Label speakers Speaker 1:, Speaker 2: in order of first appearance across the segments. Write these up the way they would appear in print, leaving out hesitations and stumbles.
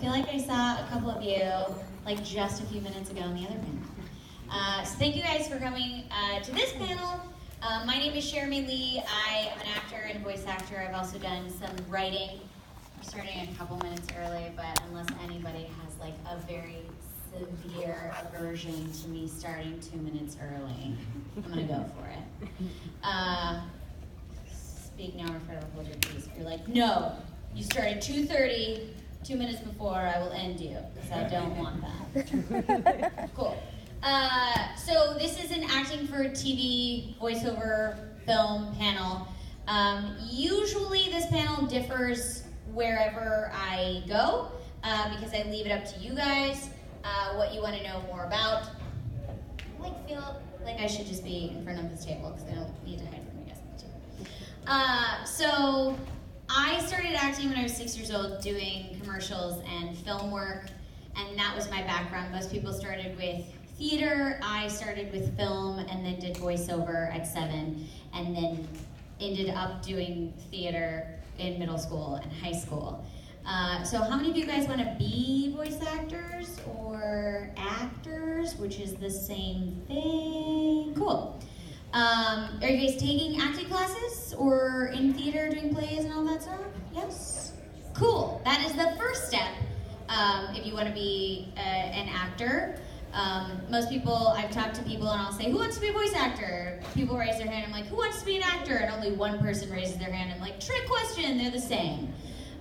Speaker 1: feel like I saw a couple of you like just a few minutes ago in the other panel. So thank you guys for coming to this panel. My name is Cherami Leigh. I am an actor and voice actor. I've also done some writing. I'm starting a couple minutes early, but unless anybody has like a very severe aversion to me starting 2 minutes early, I'm gonna go for it. Speak now or forever hold your peace. If you're like, no, you start at 2:30, 2 minutes before, I will end you, because I don't want that. Cool. So this is an acting for TV, voiceover, film panel. Usually this panel differs wherever I go, because I leave it up to you guys, what you want to know more about. I feel like I should just be in front of this table, because I don't need to hide from you guys. So I started acting when I was 6 years old, doing commercials and film work, and that was my background. Most people started with theater. I started with film and then did voiceover at 7, and then ended up doing theater in middle school and high school. So how many of you guys want to be voice actors or actors, which is the same thing? Cool. Are you guys taking acting classes or in theater doing plays and all that stuff? Yes? Cool. That is the first step if you want to be an actor. Most people, I've talked to people and I'll say, who wants to be a voice actor? People raise their hand, I'm like, who wants to be an actor? And only one person raises their hand. I'm like, trick question, they're the same.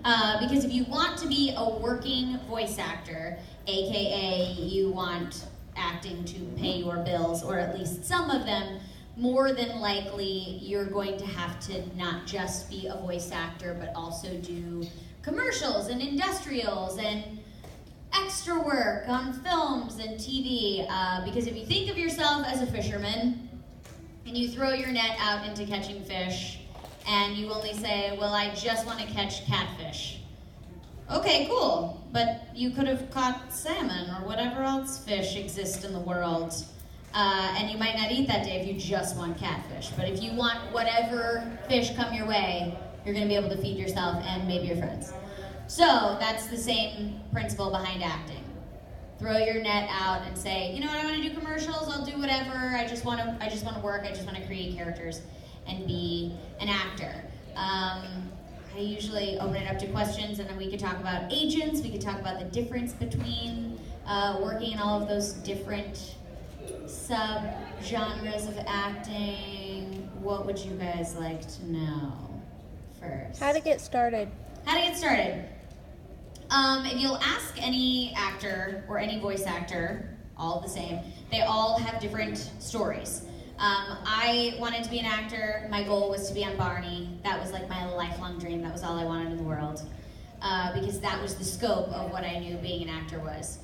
Speaker 1: Because if you want to be a working voice actor, AKA you want acting to pay your bills, or at least some of them, more than likely you're going to have to not just be a voice actor, but also do commercials and industrials and extra work on films and TV, because if you think of yourself as a fisherman and you throw your net out into catching fish and you only say, well, I just want to catch catfish. Okay, cool, but you could have caught salmon or whatever else fish exist in the world, and you might not eat that day if you just want catfish. But if you want whatever fish come your way, you're going to be able to feed yourself and maybe your friends. So that's the same principle behind acting. Throw your net out and say, you know what, I want to do commercials, I'll do whatever, I just want to work, I just want to create characters and be an actor. I usually open it up to questions, and then we could talk about agents, we could talk about the difference between working in all of those different sub-genres of acting. What would you guys like to know first?
Speaker 2: How to get started.
Speaker 1: How to get started. If you'll ask any actor or any voice actor, all the same, they all have different stories. I wanted to be an actor. My goal was to be on Barney. That was like my lifelong dream. That was all I wanted in the world, because that was the scope of what I knew being an actor was.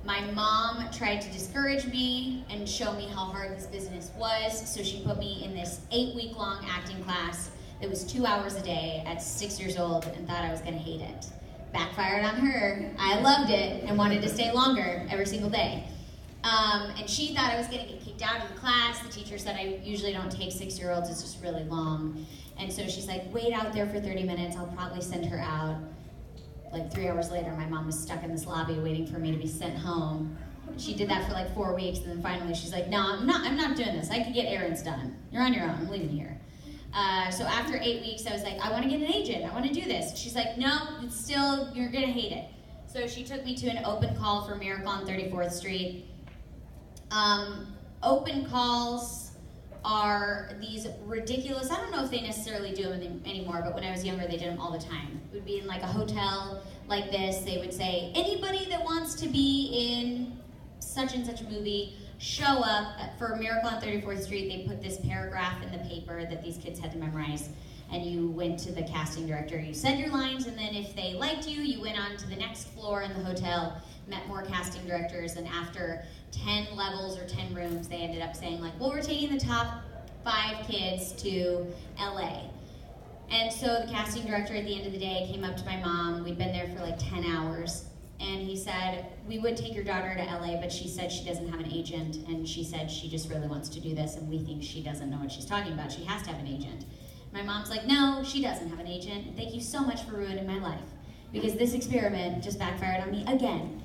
Speaker 1: My mom tried to discourage me and show me how hard this business was, so she put me in this 8-week-long acting class that was 2 hours a day at 6 years old, and thought I was going to hate it. Backfired on her. I loved it and wanted to stay longer every single day. And she thought I was going to get kicked out of the class. The teacher said I usually don't take 6-year-olds, it's just really long. And so she's like, wait out there for 30 minutes, I'll probably send her out. Like 3 hours later, my mom was stuck in this lobby waiting for me to be sent home. She did that for like 4 weeks, and then finally she's like, no, I'm not doing this. I could get errands done. You're on your own, I'm leaving here. So after 8 weeks, I was like, I want to get an agent. I want to do this. She's like, no, it's still, you're going to hate it. So she took me to an open call for Miracle on 34th Street. Open calls are these ridiculous, I don't know if they necessarily do them anymore, but when I was younger, they did them all the time. It would be in like a hotel like this. They would say, anybody that wants to be in such and such a movie, show up. For Miracle on 34th Street, they put this paragraph in the paper that these kids had to memorize, and you went to the casting director, you said your lines, and then if they liked you, you went on to the next floor in the hotel, met more casting directors, and after 10 levels or 10 rooms, they ended up saying like, well, we're taking the top 5 kids to LA. And so the casting director at the end of the day came up to my mom. We'd been there for like 10 hours. And he said, we would take your daughter to LA, but she said she doesn't have an agent, and she said she just really wants to do this, and we think she doesn't know what she's talking about. She has to have an agent. My mom's like, no, she doesn't have an agent. Thank you so much for ruining my life. because this experiment just backfired on me again.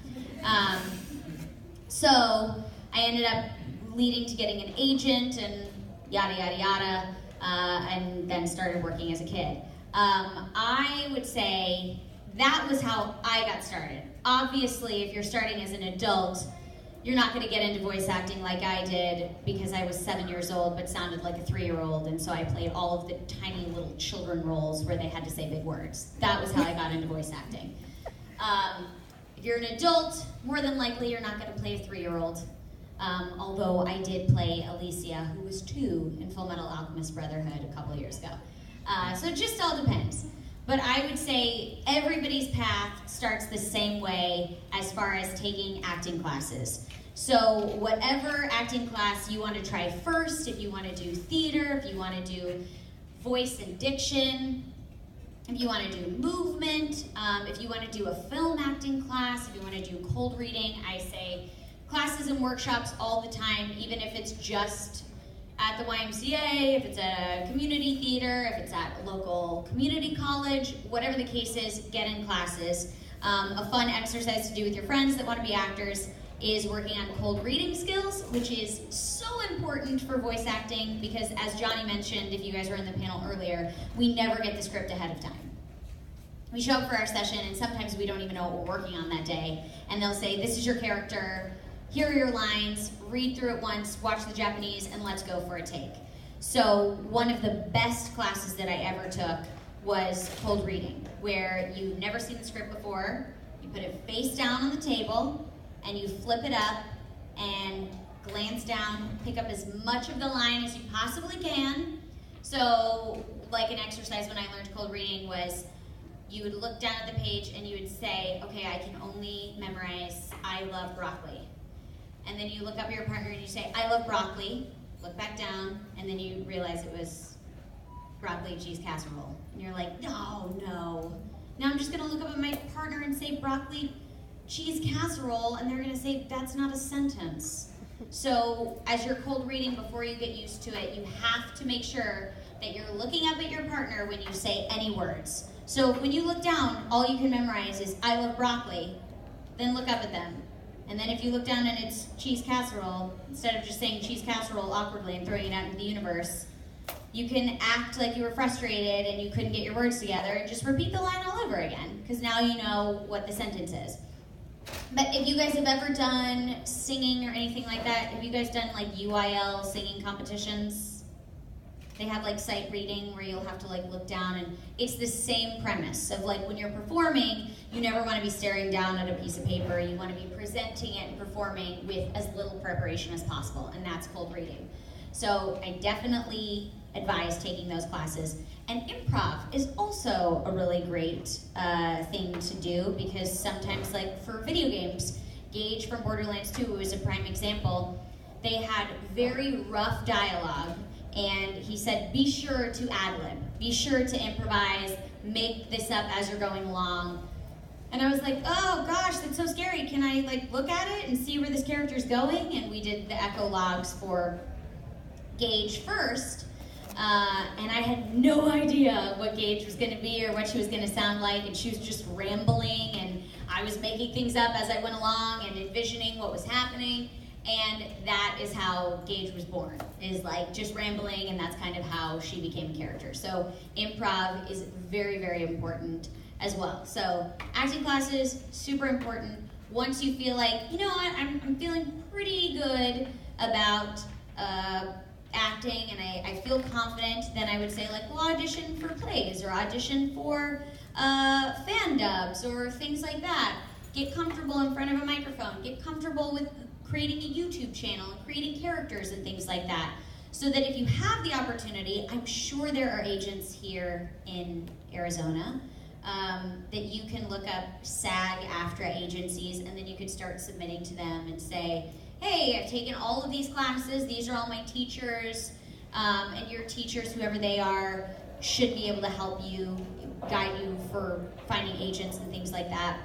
Speaker 1: So I ended up leading to getting an agent and yada, yada, yada, and then started working as a kid. I would say that was how I got started. Obviously, if you're starting as an adult, you're not going to get into voice acting like I did because I was 7 years old but sounded like a 3-year-old, and so I played all of the tiny little children roles where they had to say big words. That was how I got into voice acting. If you're an adult, more than likely you're not going to play a 3-year-old. Although I did play Alicia, who was 2 in Full Metal Alchemist Brotherhood a couple years ago. So it just all depends. But I would say everybody's path starts the same way as far as taking acting classes. So whatever acting class you want to try first, if you want to do theater, if you want to do voice and diction, if you want to do movement, if you want to do a film acting class, if you want to do cold reading, I say classes and workshops all the time, even if it's just at the YMCA, if it's at a community theater, if it's at a local community college, whatever the case is, get in classes. A fun exercise to do with your friends that want to be actors is working on cold reading skills, which is so important for voice acting because, as Johnny mentioned, if you guys were in the panel earlier, we never get the script ahead of time. We show up for our session and sometimes we don't even know what we're working on that day, and they'll say, this is your character, here are your lines, read through it once, watch the Japanese, and let's go for a take. So one of the best classes that I ever took was cold reading, where you've never seen the script before, you put it face down on the table, and you flip it up and glance down, pick up as much of the line as you possibly can. So like an exercise when I learned cold reading was you would look down at the page and you would say, okay, I can only memorize, I love broccoli. And then you look up at your partner and you say, I love broccoli, look back down, and then you realize it was broccoli cheese casserole. And you're like, no. Now I'm just gonna look up at my partner and say broccoli cheese casserole, and they're gonna say, that's not a sentence. So as you're cold reading, before you get used to it, you have to make sure that you're looking up at your partner when you say any words. So when you look down, all you can memorize is, I love broccoli, then look up at them. And then if you look down and it's cheese casserole, instead of just saying cheese casserole awkwardly and throwing it out into the universe, you can act like you were frustrated and you couldn't get your words together and just repeat the line all over again, because now you know what the sentence is. But if you guys have ever done singing or anything like that, have you guys done like UIL singing competitions? They have like sight reading where you'll have to like look down, and it's the same premise of like when you're performing, you never want to be staring down at a piece of paper. You want to be presenting it and performing with as little preparation as possible, and that's cold reading. So I definitely advise taking those classes. And improv is also a really great thing to do, because sometimes, like for video games, Gage from Borderlands 2 was a prime example. They had very rough dialogue, and he said, be sure to ad-lib, be sure to improvise, make this up as you're going along. And I was like, oh gosh, that's so scary. Can I like look at it and see where this character's going? And we did the echo logs for Gage first, and I had no idea what Gage was gonna be or what she was gonna sound like, and she was just rambling, and I was making things up as I went along and envisioning what was happening. And that is how Gage was born, is like just rambling, and that's kind of how she became a character. So improv is very, very important as well. So acting classes, super important. Once you feel like, you know what, I'm feeling pretty good about acting, and I feel confident, then I would say like, well, audition for plays or audition for fan dubs or things like that. Get comfortable in front of a microphone. Get comfortable with creating a YouTube channel and creating characters and things like that, so that if you have the opportunity, I'm sure there are agents here in Arizona that you can look up SAG-AFTRA agencies, and then you could start submitting to them and say, hey, I've taken all of these classes, these are all my teachers, and your teachers, whoever they are, should be able to help you, guide you for finding agents and things like that.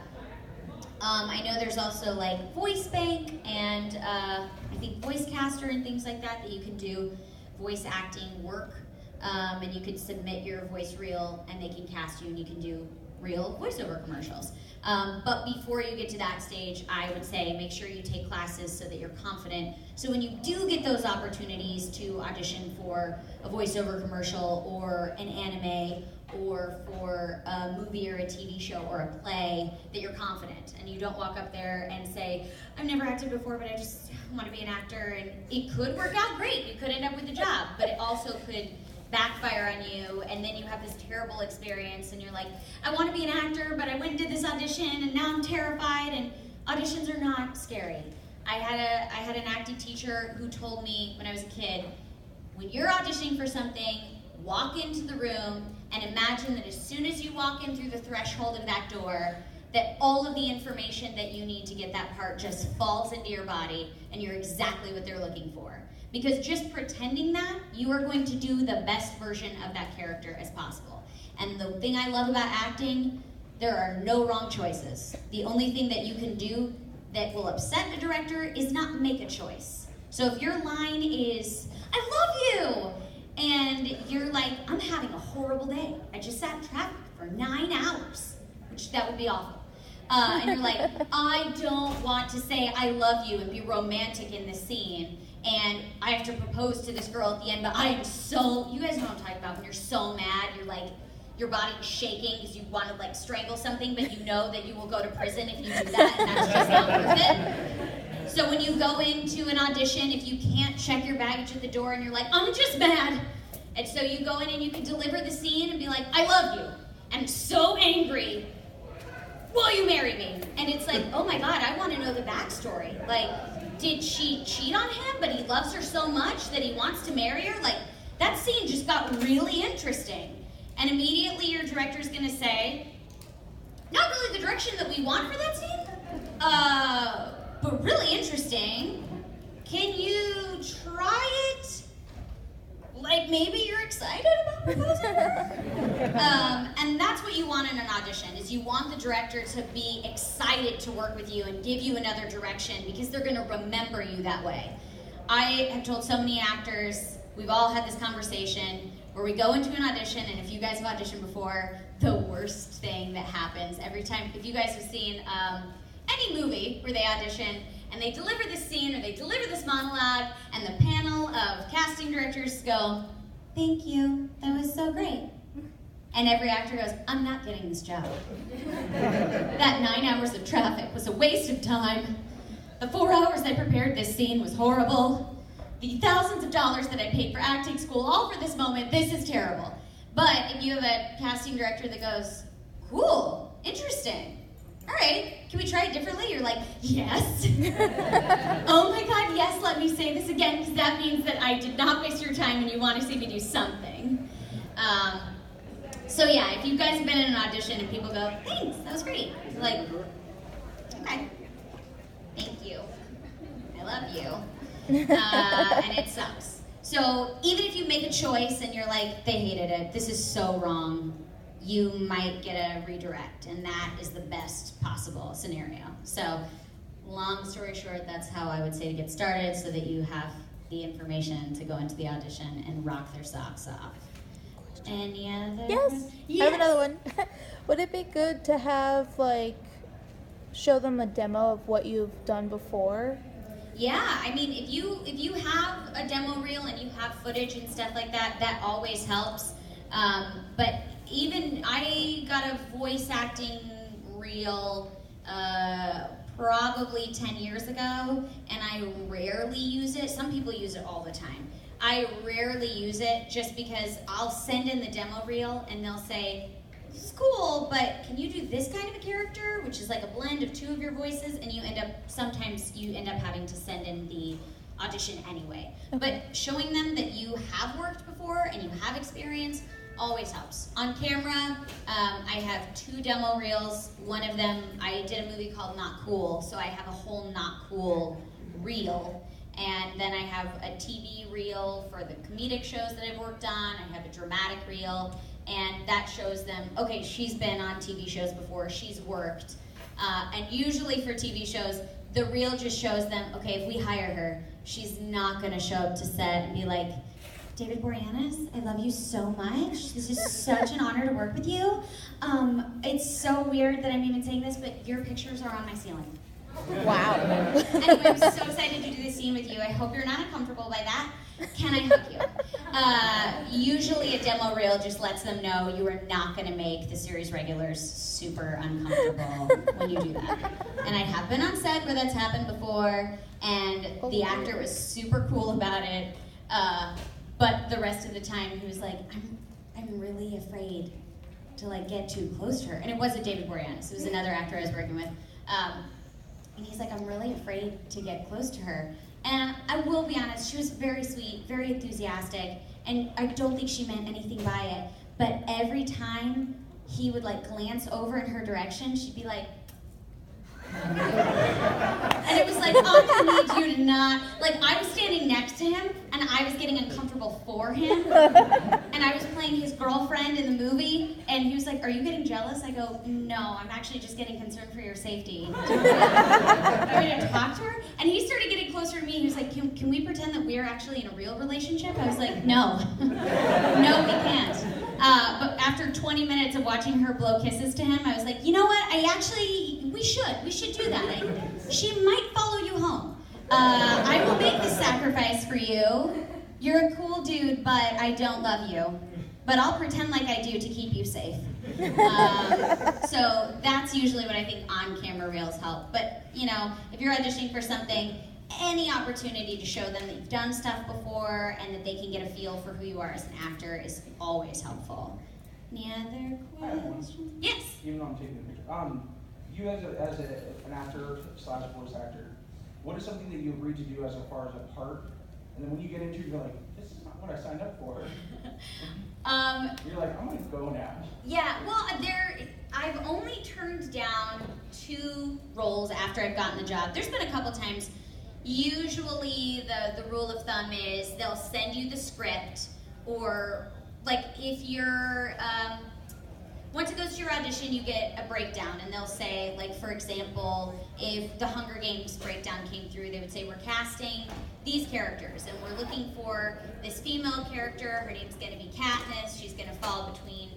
Speaker 1: I know there's also like Voice Bank and I think Voicecaster and things like that you can do voice acting work, and you can submit your voice reel and they can cast you, and you can do real voiceover commercials. But before you get to that stage, I would say make sure you take classes so that you're confident. So when you do get those opportunities to audition for a voiceover commercial or an anime or for a movie or a TV show or a play, that you're confident and you don't walk up there and say, I've never acted before, but I just want to be an actor. And it could work out great. You could end up with a job, but it also could backfire on you, and then you have this terrible experience and you're like, I want to be an actor, but I went and did this audition and now I'm terrified. And auditions are not scary. I had an acting teacher who told me when I was a kid, when you're auditioning for something, walk into the room and imagine that as soon as you walk in through the threshold of that door, that all of the information that you need to get that part just falls into your body and you're exactly what they're looking for. Because just pretending that, you are going to do the best version of that character as possible. And the thing I love about acting, there are no wrong choices. The only thing that you can do that will upset a director is not make a choice. So if your line is, I love you, and you're like, I'm having a horrible day. I just sat in traffic for 9 hours, which that would be awful. And you're like, I don't want to say I love you and be romantic in this scene. And I have to propose to this girl at the end, but I am so, you guys know what I'm talking about, when you're so mad, you're like, your body is shaking because you want to like strangle something, but you know that you will go to prison if you do that, and that's just not worth it. So when you go into an audition, if you can't check your baggage at the door and you're like, I'm just mad, and so you go in and you can deliver the scene and be like, I love you, and I'm so angry, will you marry me? And it's like, oh my God, I want to know the backstory. Like, did she cheat on him, but he loves her so much that he wants to marry her? Like, that scene just got really interesting. And immediately your director's gonna say, not really the direction that we want for that scene, but really interesting. Can you try it? Like maybe you're excited about proposing her? And that's what you want in an audition, is you want the director to be excited to work with you and give you another direction because they're gonna remember you that way. I have told so many actors, we've all had this conversation, where we go into an audition, and if you guys have auditioned before, the worst thing that happens every time, if you guys have seen any movie where they audition, and they deliver this scene or they deliver this monologue, and the panel of casting directors go, thank you, that was so great. And every actor goes, I'm not getting this job. That 9 hours of traffic was a waste of time. The 4 hours I prepared this scene was horrible. The thousands of dollars that I paid for acting school, all for this moment, this is terrible. But if you have a casting director that goes, cool, interesting, all right, can we try it differently? You're like, yes. Oh my God, yes, let me say this again, because that means that I did not waste your time and you want to see me do something. So yeah, if you guys have been in an audition and people go, thanks, that was great. You're like, okay, thank you, I love you. And it sucks. So even if you make a choice and you're like, they hated it, this is so wrong, you might get a redirect, and that is the best possible scenario. So long story short, that's how I would say to get started, so that you have the information to go into the audition and rock their socks off. Any other?
Speaker 2: Yes. I have another one. Would it be good to have, like, show them a demo of what you've done before?
Speaker 1: Yeah, I mean, if you have a demo reel and you have footage and stuff like that, that always helps. But even I got a voice acting reel probably 10 years ago, and I rarely use it. Some people use it all the time. I rarely use it just because I'll send in the demo reel and they'll say, this is cool, but can you do this kind of a character, which is like a blend of 2 of your voices, and sometimes you end up having to send in the audition anyway.
Speaker 2: Okay.
Speaker 1: But showing them that you have worked before and you have experience always helps. On camera, I have 2 demo reels. One of them, I did a movie called Not Cool, so I have a whole Not Cool reel. And then I have a TV reel for the comedic shows that I've worked on. I have a dramatic reel. And that shows them, okay, she's been on TV shows before, she's worked. And usually for TV shows, the reel just shows them, okay, if we hire her, she's not gonna show up to set and be like, David Boreanaz, I love you so much. This is such an honor to work with you. It's so weird that I'm even saying this, but your pictures are on my ceiling.
Speaker 2: Wow.
Speaker 1: Anyway, I'm so excited to do this scene with you. I hope you're not uncomfortable by that. Can I hug you? Usually a demo reel just lets them know you are not going to make the series regulars super uncomfortable when you do that. And I have been on set where that's happened before, and the actor was super cool about it. But the rest of the time he was like, I'm really afraid to like get too close to her. And it wasn't David Boreanaz, it was another actor I was working with. And he's like, I'm really afraid to get close to her. And I will be honest, she was very sweet, very enthusiastic, and I don't think she meant anything by it. But every time he would like glance over in her direction, she'd be like, and it was like, I need you to not, like I was standing next to him and I was getting uncomfortable for him. And I was playing his girlfriend in the movie and he was like, are you getting jealous? I go, no, I'm actually just getting concerned for your safety. I'm going to talk to her. And he started getting closer to me. He was like, can we pretend that we're actually in a real relationship? I was like, no, no, we can't. But after 20 minutes of watching her blow kisses to him, I was like, you know what? We should do that. She might follow you home. I will make the sacrifice for you. You're a cool dude, but I don't love you. But I'll pretend like I do to keep you safe. So that's usually what I think on-camera reels help. But, you know, if you're auditioning for something, any opportunity to show them that you've done stuff before and that they can get a feel for who you are as an actor is always helpful. Any other questions? Yes?
Speaker 3: Even though I'm taking a picture. You as an actor / voice actor, what is something that you agreed to do as far as a part? And then when you get into it, you're like, this is not what I signed up for. You're like, I'm going to go now.
Speaker 1: Yeah, well, I've only turned down 2 roles after I've gotten the job. There's been a couple times. Usually the rule of thumb is they'll send you the script, or like if you're, once it goes to your audition, you get a breakdown, and they'll say, like, for example, if the Hunger Games breakdown came through, they would say, we're casting these characters, and we're looking for this female character. Her name's going to be Katniss. She's going to fall between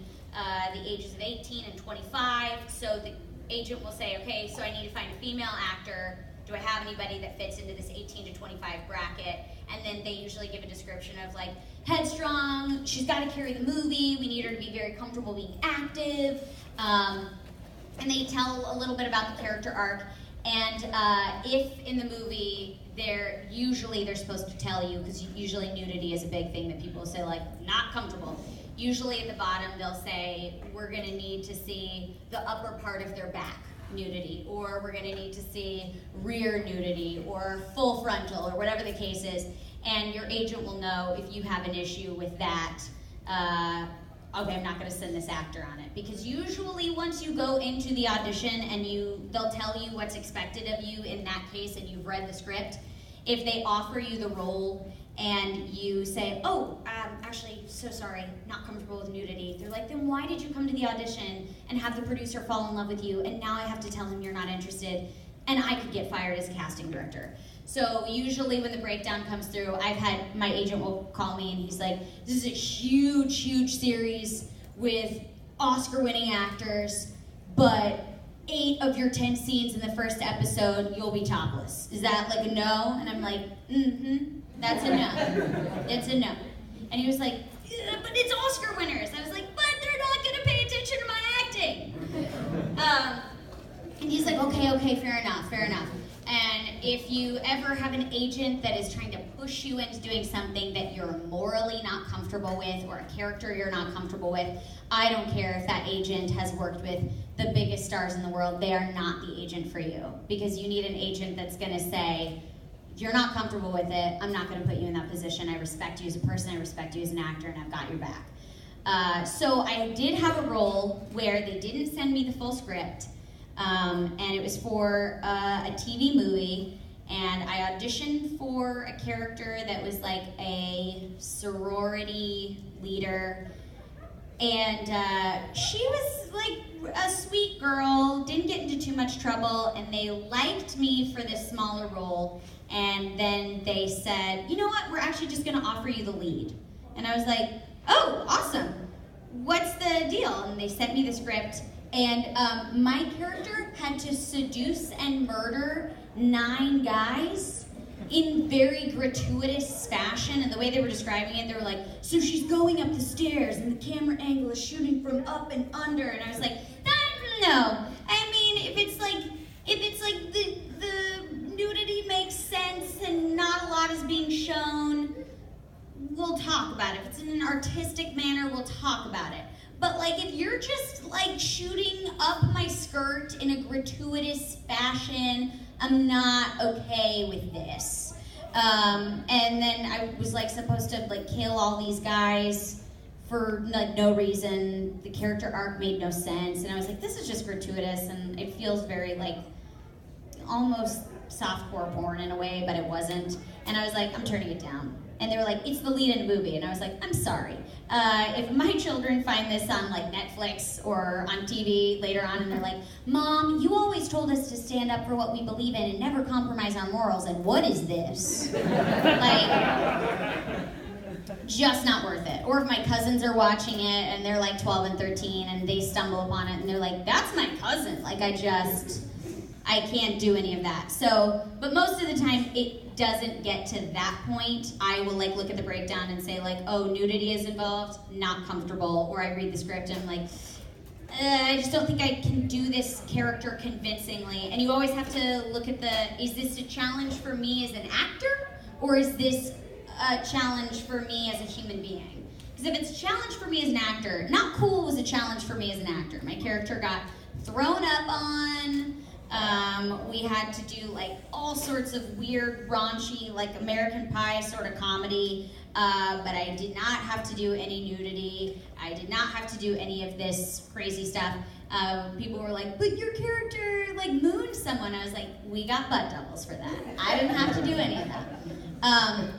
Speaker 1: the ages of 18 and 25. So the agent will say, okay, so I need to find a female actor. Do I have anybody that fits into this 18 to 25 bracket? And then they usually give a description of like, headstrong, she's got to carry the movie, we need her to be very comfortable being active. And they tell a little bit about the character arc. And if in the movie, they're supposed to tell you, because usually nudity is a big thing that people say, like, not comfortable. Usually at the bottom, they'll say, we're going to need to see the upper part of their back nudity, or we're going to need to see rear nudity, or full frontal, or whatever the case is. And your agent will know if you have an issue with that. Okay, I'm not going to send this actor on it. Because usually once you go into the audition and they'll tell you what's expected of you in that case and you've read the script, if they offer you the role and you say, oh, actually, so sorry, not comfortable with nudity, they're like, then why did you come to the audition and have the producer fall in love with you, and now I have to tell him you're not interested, and I could get fired as a casting director. So usually when the breakdown comes through, my agent will call me and he's like, this is a huge, huge series with Oscar-winning actors, but 8 of your 10 scenes in the first episode, you'll be topless. Is that like a no? And I'm like, that's a no. It's a no. And he was like, yeah, but it's Oscar winners. I was like, but they're not going to pay attention to my acting. And he's like, okay, fair enough. And if you ever have an agent that is trying to push you into doing something that you're morally not comfortable with, or a character you're not comfortable with, I don't care if that agent has worked with the biggest stars in the world, they are not the agent for you. Because you need an agent that's going to say, if you're not comfortable with it, I'm not going to put you in that position. I respect you as a person, I respect you as an actor, and I've got your back. So I did have a role where they didn't send me the full script, and it was for a TV movie, and I auditioned for a character that was like a sorority leader, and she was like a sweet girl, didn't get into too much trouble, and they liked me for this smaller role, and then they said, you know what, we're actually just going to offer you the lead. And I was like, oh, awesome. What's the deal? And they sent me the script, and my character had to seduce and murder 9 guys in very gratuitous fashion. And the way they were describing it, they were like, so she's going up the stairs and the camera angle is shooting from up and under. And I was like, no. I mean, if it's like the nudity makes sense and not a lot is being shown, we'll talk about it. If it's in an artistic manner, we'll talk about it. But like, if you're just like shooting up my skirt in a gratuitous fashion, I'm not okay with this. And then I was like supposed to like kill all these guys for like no reason. The character arc made no sense, and I was like, this is just gratuitous, and it feels very like almost softcore porn in a way, but it wasn't. And I was like, I'm turning it down. And they were like, it's the lead in the movie. And I was like, I'm sorry. If my children find this on like Netflix or on TV later on and they're like, Mom, you always told us to stand up for what we believe in and never compromise our morals, and what is this? Like, just not worth it. Or if my cousins are watching it and they're like 12 and 13 and they stumble upon it and they're like, that's my cousin. Like, I can't do any of that. So, but most of the time it doesn't get to that point. I will like look at the breakdown and say like, oh, nudity is involved, not comfortable. Or I read the script and I'm like, I just don't think I can do this character convincingly. And you always have to look at is this a challenge for me as an actor? Or is this a challenge for me as a human being? Because if it's a challenge for me as an actor, Not Cool was a challenge for me as an actor. My character got thrown up on. We had to do like all sorts of weird, raunchy, like American Pie sort of comedy, but I did not have to do any nudity. I did not have to do any of this crazy stuff. People were like, but your character like mooned someone. I was like, we got butt doubles for that. I didn't have to do any of that.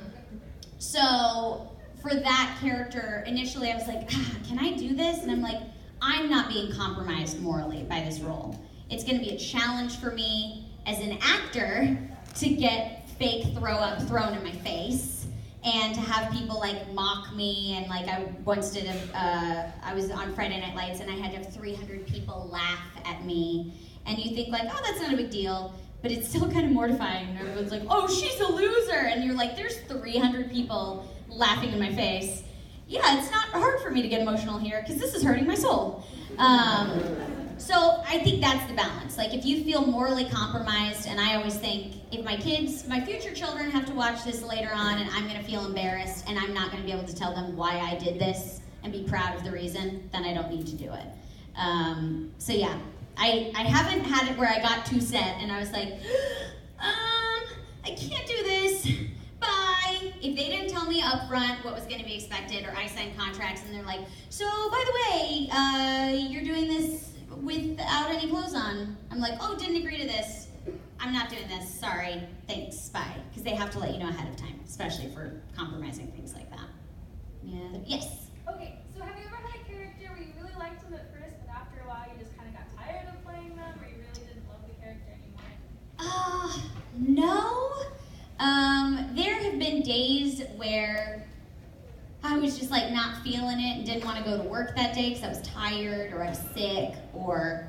Speaker 1: So for that character, initially I was like, can I do this? And I'm like, I'm not being compromised morally by this role. It's going to be a challenge for me as an actor to get fake throw up thrown in my face and to have people like mock me. And like I once did I was on Friday Night Lights and I had to have 300 people laugh at me. And you think like, oh, that's not a big deal. But it's still kind of mortifying. And everyone's like, oh, she's a loser. And you're like, there's 300 people laughing in my face. Yeah, it's not hard for me to get emotional here because this is hurting my soul. So I think that's the balance. Like if you feel morally compromised, and I always think if my future children have to watch this later on and I'm gonna feel embarrassed and I'm not gonna be able to tell them why I did this and be proud of the reason, then I don't need to do it. So yeah, I haven't had it where I got too set and I was like, I can't do this, bye. If they didn't tell me up front what was gonna be expected, or I signed contracts and they're like, so by the way, you're doing this without any clothes on. I'm like, oh, didn't agree to this. I'm not doing this, sorry, thanks, bye. Because they have to let you know ahead of time, especially for compromising things like that. Yeah. Yes?
Speaker 4: Okay, so have you ever had a character where you really liked them at first, but after a while you just kind of got tired of playing them, or you really didn't love the character anymore?
Speaker 1: No. There have been days where I was just like not feeling it and didn't want to go to work that day because I was tired or I was sick or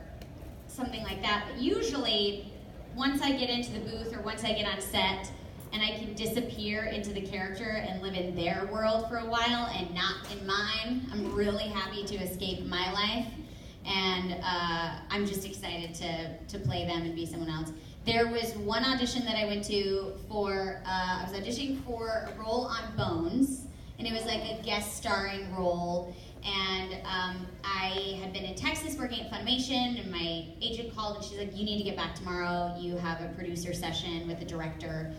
Speaker 1: something like that. But usually, once I get into the booth or once I get on set and I can disappear into the character and live in their world for a while and not in mine, I'm really happy to escape my life. And I'm just excited to play them and be someone else. There was one audition that I went to for, I was auditioning for a role on Bones, and it was like a guest starring role. And I had been in Texas working at Funimation, and my agent called and she's like, you need to get back tomorrow. You have a producer session with the director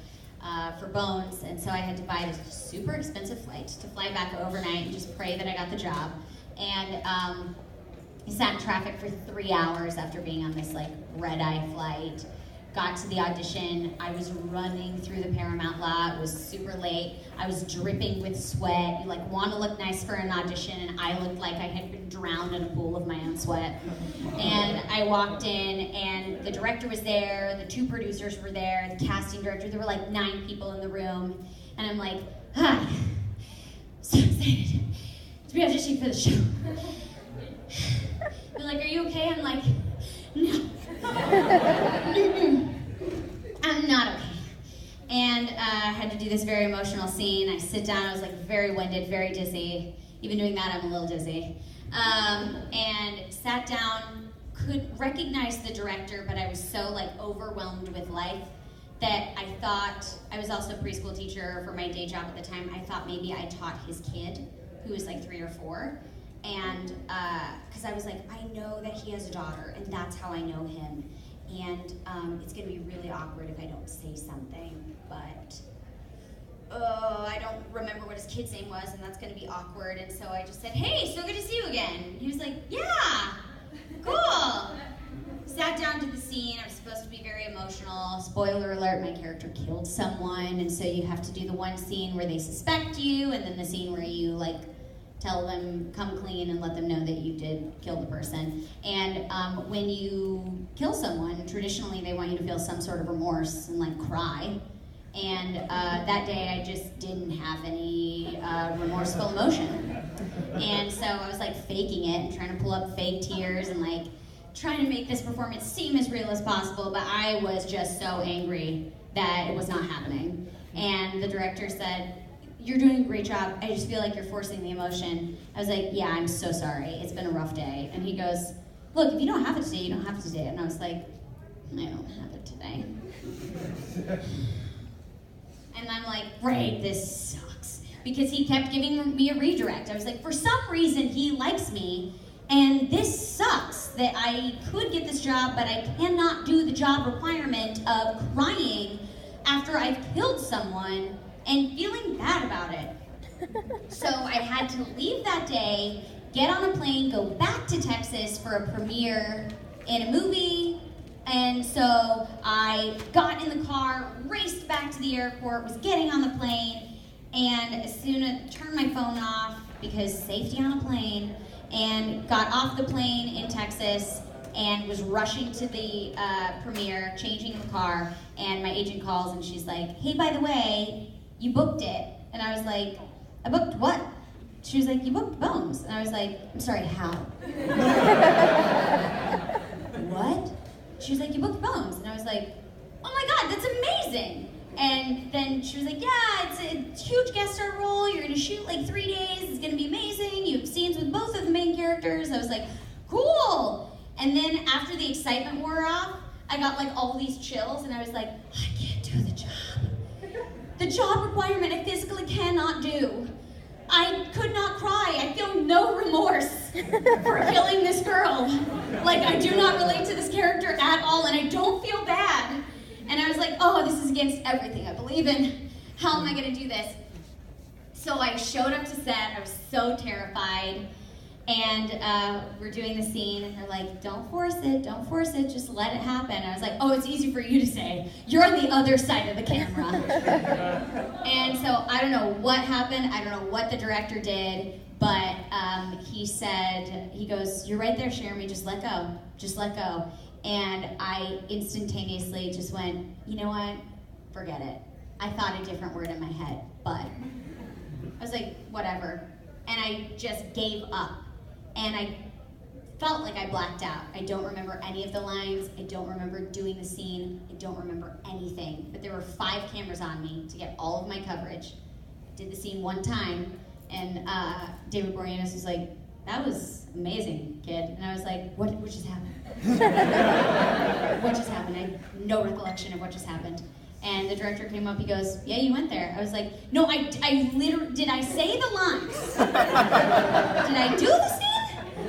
Speaker 1: for Bones. And so I had to buy this super expensive flight to fly back overnight and just pray that I got the job. And I sat in traffic for 3 hours after being on this like red-eye flight. Got to the audition, I was running through the Paramount lot, it was super late, I was dripping with sweat. You like want to look nice for an audition, and I looked like I had been drowned in a pool of my own sweat. And I walked in, and the director was there, the 2 producers were there, the casting director, there were like 9 people in the room, and I'm like, hi. so excited to be auditioning for the show. They're like, are you okay? I'm like, no. I'm not okay. And I had to do this very emotional scene. I sit down, I was like very winded, very dizzy. Even doing that, I'm a little dizzy. And sat down, could recognize the director, but I was so like overwhelmed with life that I thought, I was also a preschool teacher for my day job at the time, I thought maybe I taught his kid, who was like 3 or 4. And, because I was like, I know that he has a daughter, and that's how I know him. And it's gonna be really awkward if I don't say something, but I don't remember what his kid's name was, and that's gonna be awkward. And so I just said, hey, so good to see you again. And he was like, yeah, cool. Sat down to the scene. I was supposed to be very emotional. Spoiler alert, my character killed someone, and so you have to do the one scene where they suspect you, and then the scene where you like tell them, come clean and let them know that you did kill the person. And when you kill someone, traditionally they want you to feel some sort of remorse and like cry. And that day I just didn't have any remorseful emotion. And so I was like faking it and trying to pull up fake tears and like trying to make this performance seem as real as possible, but I was just so angry that it was not happening. And the director said, you're doing a great job. I just feel like you're forcing the emotion. I was like, yeah, I'm so sorry. It's been a rough day. And he goes, look, if you don't have it today, you don't have it today. And I was like, I don't have it today. And I'm like, great, this sucks. Because he kept giving me a redirect. I was like, for some reason, he likes me, and this sucks that I could get this job, but I cannot do the job requirement of crying after I've killed someone and feeling bad about it. So I had to leave that day, get on a plane, go back to Texas for a premiere in a movie. And so I got in the car, raced back to the airport, was getting on the plane, and as soon as turned my phone off because safety on a plane, and got off the plane in Texas and was rushing to the premiere, changing in the car, and my agent calls and she's like, hey, by the way, you booked it. And I was like, I booked what? She was like, you booked Bones. And I was like, I'm sorry, how? What? She was like, you booked Bones. And I was like, oh my God, that's amazing. And then she was like, yeah, it's a huge guest star role. You're gonna shoot like 3 days. It's gonna be amazing. You have scenes with both of the main characters. I was like, cool. And then after the excitement wore off, I got like all these chills and I was like, I can't do the job. The job requirement I physically cannot do. I could not cry. I feel no remorse for killing this girl. Like, I do not relate to this character at all, and I don't feel bad. And I was like, oh, this is against everything I believe in. How am I gonna do this? So I showed up to set. I was so terrified. And we're doing the scene, and they're like, don't force it, just let it happen. I was like, oh, it's easy for you to say. You're on the other side of the camera. And so I don't know what happened, I don't know what the director did, but he said, he goes, you're right there, Cherami, just let go. And I instantaneously just went, you know what, forget it. I thought a different word in my head, but I was like, whatever. And I just gave up. And I felt like I blacked out. I don't remember any of the lines. I don't remember doing the scene. I don't remember anything. But there were 5 cameras on me to get all of my coverage. I did the scene one time, and David Boreanaz was like, that was amazing, kid. And I was like, what just happened? What just happened? I have no recollection of what just happened. And the director came up, he goes, yeah, you went there. I was like, no, I literally, did I say the lines? Did I do the scene?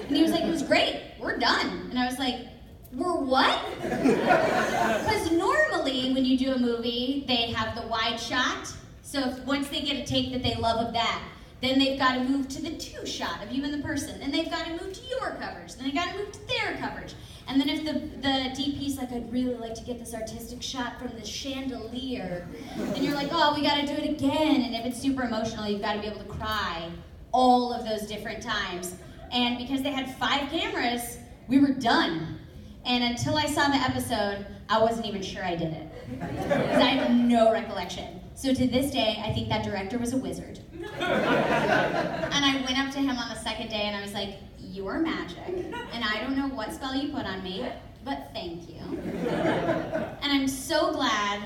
Speaker 1: And he was like, it was great, we're done. And I was like, we're what? Because normally when you do a movie, they have the wide shot. So once they get a take that they love of that, then they've got to move to the 2 shot of you and the person. Then they've got to move to your coverage. Then they got to move to their coverage. And then if the DP's like, I'd really like to get this artistic shot from the chandelier, then you're like, oh, we got to do it again. And if it's super emotional, you've got to be able to cry all of those different times. And because they had 5 cameras, we were done. And until I saw the episode, I wasn't even sure I did it. Because I have no recollection. So to this day, I think that director was a wizard. And I went up to him on the second day and I was like, "You are magic, and I don't know what spell you put on me, but thank you." And I'm so glad,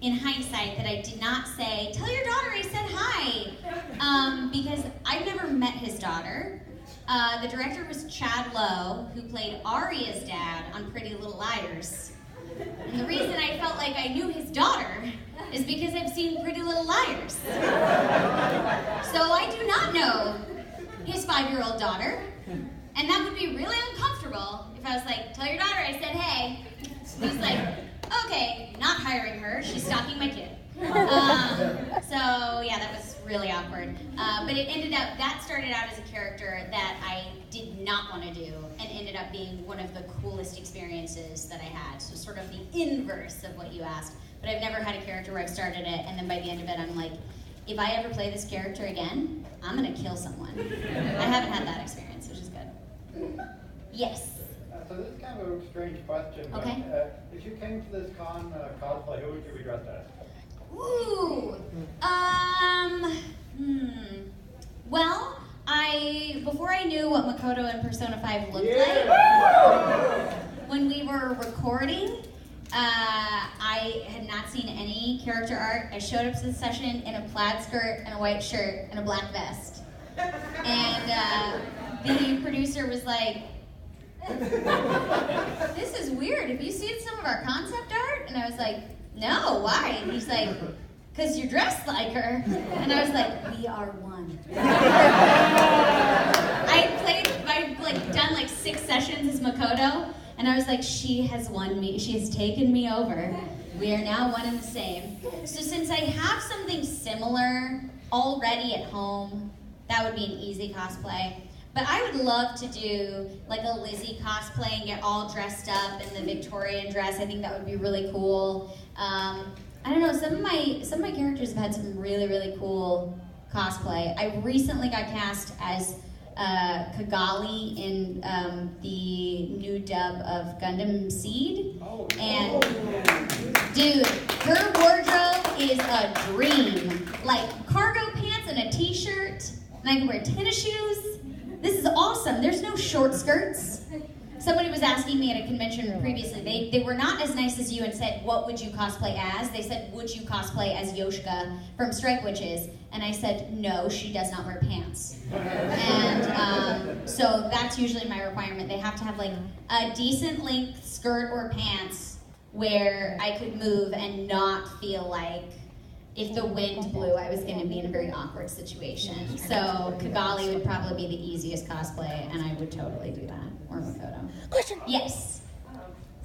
Speaker 1: in hindsight, that I did not say, "Tell your daughter I said hi," because I've never met his daughter. The director was Chad Lowe, who played Arya's dad on Pretty Little Liars. And the reason I felt like I knew his daughter is because I've seen Pretty Little Liars. So I do not know his 5-year-old daughter. And that would be really uncomfortable if I was like, "Tell your daughter I said hey." He's like, "Okay, not hiring her, she's stalking my kid." So yeah, that was really awkward. But it ended up, that started out as a character that I did not want to do and ended up being one of the coolest experiences that I had. So sort of the inverse of what you asked. But I've never had a character where I've started it and then by the end of it I'm like, if I ever play this character again, I'm gonna kill someone. I haven't had that experience, which is good. Yes?
Speaker 5: So this is kind of a strange question, but
Speaker 1: Okay.
Speaker 5: If you came to this con cosplay, who would you be dressed as?
Speaker 1: Ooh, well, before I knew what Makoto and Persona 5 looked like, when we were recording, I had not seen any character art. I showed up to the session in a plaid skirt and a white shirt and a black vest. And the producer was like, "This is weird. Have you seen some of our concept art?" And I was like, "No, why?" And he's like, "'Cause you're dressed like her." And I was like, "We are one." I've done like 6 sessions as Makoto, and I was like, "She has won me. She has taken me over. We are now one and the same." So since I have something similar already at home, that would be an easy cosplay. But I would love to do like a Lizzie cosplay and get all dressed up in the Victorian dress. I think that would be really cool. I don't know, some of my characters have had some really, really cool cosplay. I recently got cast as Kigali in the new dub of Gundam Seed. And dude, her wardrobe is a dream. Like cargo pants and a t-shirt, and I can wear tennis shoes. This is awesome. There's no short skirts. Somebody was asking me at a convention previously, they were not as nice as you and said, "What would you cosplay as?" They said, "Would you cosplay as Yoshika from Strike Witches?" And I said, "No, she does not wear pants." And so that's usually my requirement. They have to have like a decent length skirt or pants where I could move and not feel like if the wind blew, I was going to be in a very awkward situation. So Kigali would probably be the easiest cosplay, and I would totally do that. Or Makoto.
Speaker 2: Question.
Speaker 1: Yes.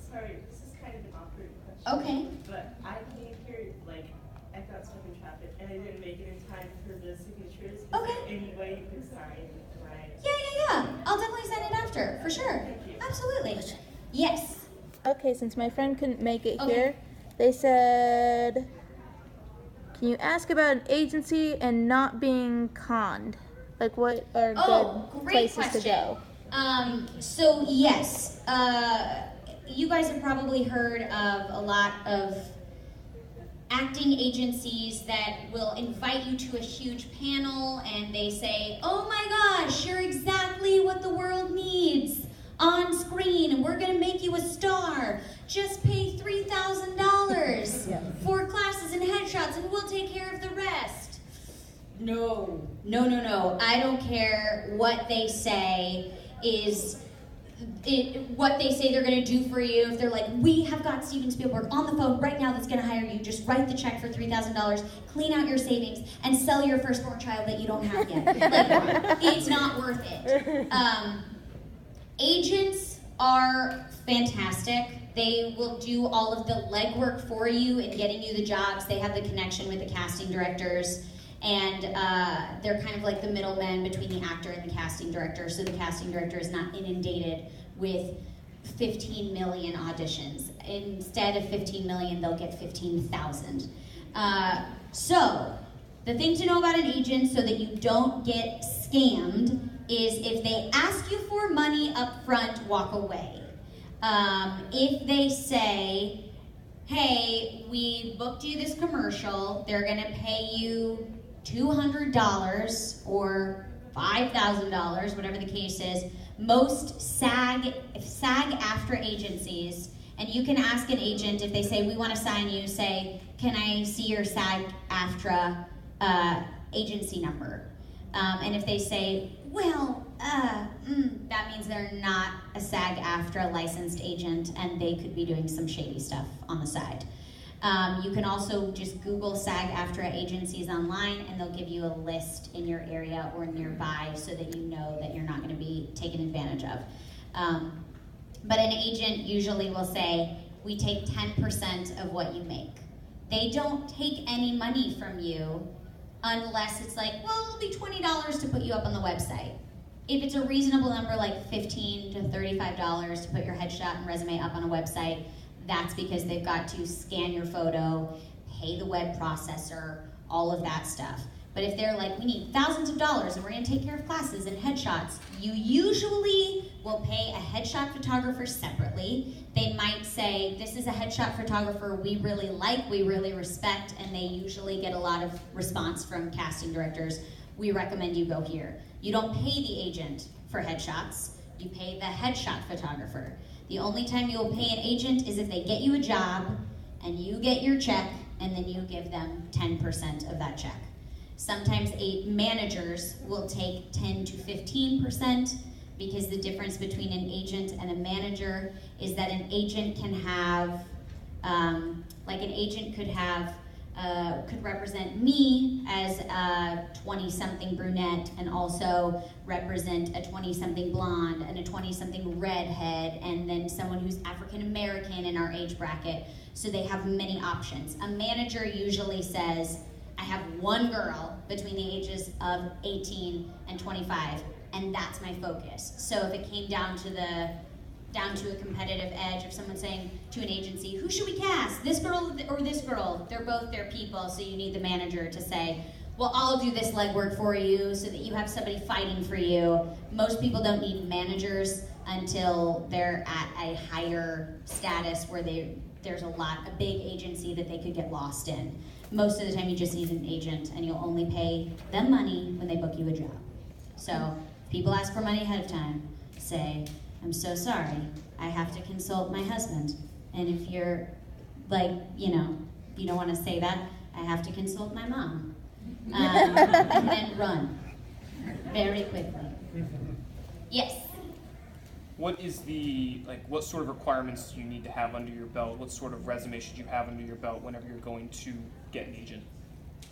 Speaker 6: Sorry, this is kind of an awkward question.
Speaker 1: Okay.
Speaker 6: But I came here, I got stuck in traffic, and I didn't make it in time for the signatures. Is
Speaker 1: Okay.
Speaker 6: there any way you can sign my...
Speaker 1: Yeah. I'll definitely send it after, for sure.
Speaker 6: Thank you.
Speaker 1: Absolutely. Yes.
Speaker 2: Okay, since my friend couldn't make it
Speaker 1: Okay.
Speaker 2: here, they said, "Can you ask about an agency and not being conned? Like, what are good
Speaker 1: great
Speaker 2: places to go?"
Speaker 1: So yes, you guys have probably heard of a lot of acting agencies that will invite you to a huge panel and they say, "Oh my gosh, you're exactly what the world needs on screen and we're gonna make you a star. Just pay $3,000 for classes and headshots and we'll take care of the rest." No. I don't care what they say what they say they're going to do for you. If they're like, "We have got Steven Spielberg on the phone right now that's going to hire you. Just write the check for $3,000, clean out your savings, and sell your firstborn child that you don't have yet." Like, it's not worth it. Agents are fantastic. They will do all of the legwork for you in getting you the jobs. They have the connection with the casting directors. And they're kind of like the middlemen between the actor and the casting director, so the casting director is not inundated with 15 million auditions. Instead of 15 million, they'll get 15,000. So, the thing to know about an agent so that you don't get scammed is if they ask you for money up front, walk away. If they say, hey, we booked you this commercial, they're gonna pay you $200 or $5,000, whatever the case is. Most SAG-AFTRA agencies, and you can ask an agent if they say, we want to sign you, say, can I see your SAG-AFTRA agency number? And if they say, well, that means they're not a SAG-AFTRA licensed agent and they could be doing some shady stuff on the side. You can also just Google SAG-AFTRA agencies online and they'll give you a list in your area or nearby so that you know that you're not going to be taken advantage of. But an agent usually will say, we take 10% of what you make. They don't take any money from you unless it's like, well, it'll be $20 to put you up on the website. If it's a reasonable number like $15 to $35 to put your headshot and resume up on a website, that's because they've got to scan your photo, pay the web processor, all of that stuff. But if they're like, we need thousands of dollars and we're gonna take care of classes and headshots, you usually will pay a headshot photographer separately. They might say, this is a headshot photographer we really like, we really respect, and they usually get a lot of response from casting directors. We recommend you go here. You don't pay the agent for headshots, you pay the headshot photographer. The only time you'll pay an agent is if they get you a job and you get your check and then you give them 10% of that check. Sometimes managers will take 10 to 15% because the difference between an agent and a manager is that an agent can have, like an agent could have, could represent me as a 20-something brunette and also represent a 20-something blonde and a 20-something redhead and then someone who's African-American in our age bracket. So they have many options. A manager usually says, I have one girl between the ages of 18 and 25, and that's my focus. So if it came down to a competitive edge of someone saying to an agency, who should we cast, this girl or this girl? They're both their people, so you need the manager to say, well, I'll do this legwork for you so that you have somebody fighting for you. Most people don't need managers until they're at a higher status where there's a big agency that they could get lost in. Most of the time you just need an agent and you'll only pay them money when they book you a job. So if people ask for money ahead of time, say, I'm so sorry, I have to consult my husband. And if you're like, you don't want to say that, I have to consult my mom. And then run very quickly. Yes?
Speaker 7: What sort of requirements do you need to have under your belt? What sort of resume should you have under your belt whenever you're going to get an agent?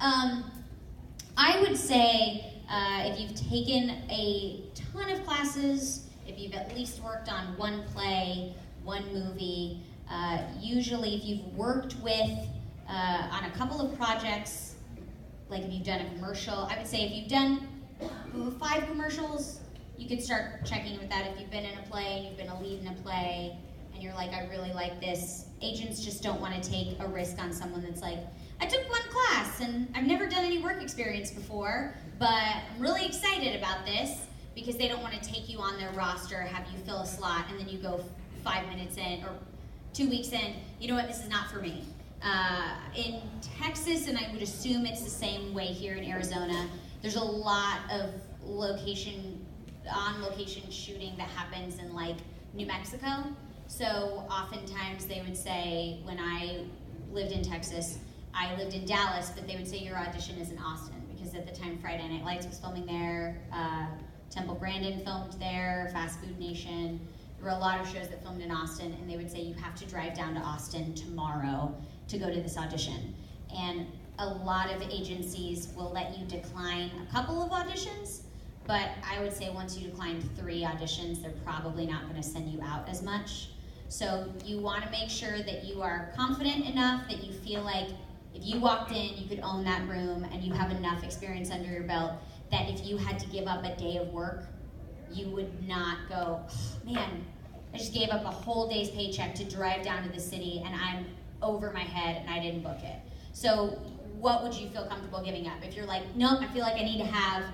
Speaker 1: I would say if you've taken a ton of classes, if you've at least worked on one play, one movie, usually if you've worked with on a couple of projects, like if you've done a commercial, I would say if you've done 5 commercials, you could start checking with that. If you've been in a play, you've been a lead in a play, and you're like, I really like this. Agents just don't want to take a risk on someone that's like, I took one class and I've never done any work experience before, but I'm really excited about this, because they don't want to take you on their roster, have you fill a slot, and then you go 5 minutes in or 2 weeks in, you know what, this is not for me. In Texas, and I would assume it's the same way here in Arizona, there's a lot of on-location shooting that happens in like New Mexico. So oftentimes they would say, when I lived in Texas, I lived in Dallas, but they would say your audition is in Austin, because at the time Friday Night Lights was filming there, Temple Grandin filmed there, Fast Food Nation. There were a lot of shows that filmed in Austin, and they would say you have to drive down to Austin tomorrow to go to this audition. And a lot of agencies will let you decline a couple of auditions, but I would say once you decline 3 auditions, they're probably not going to send you out as much. So you want to make sure that you are confident enough that you feel like if you walked in, you could own that room, and you have enough experience under your belt that if you had to give up a day of work, you would not go, oh, man, I just gave up a whole day's paycheck to drive down to the city and I'm over my head and I didn't book it. So what would you feel comfortable giving up? If you're like, nope, I feel like I need to have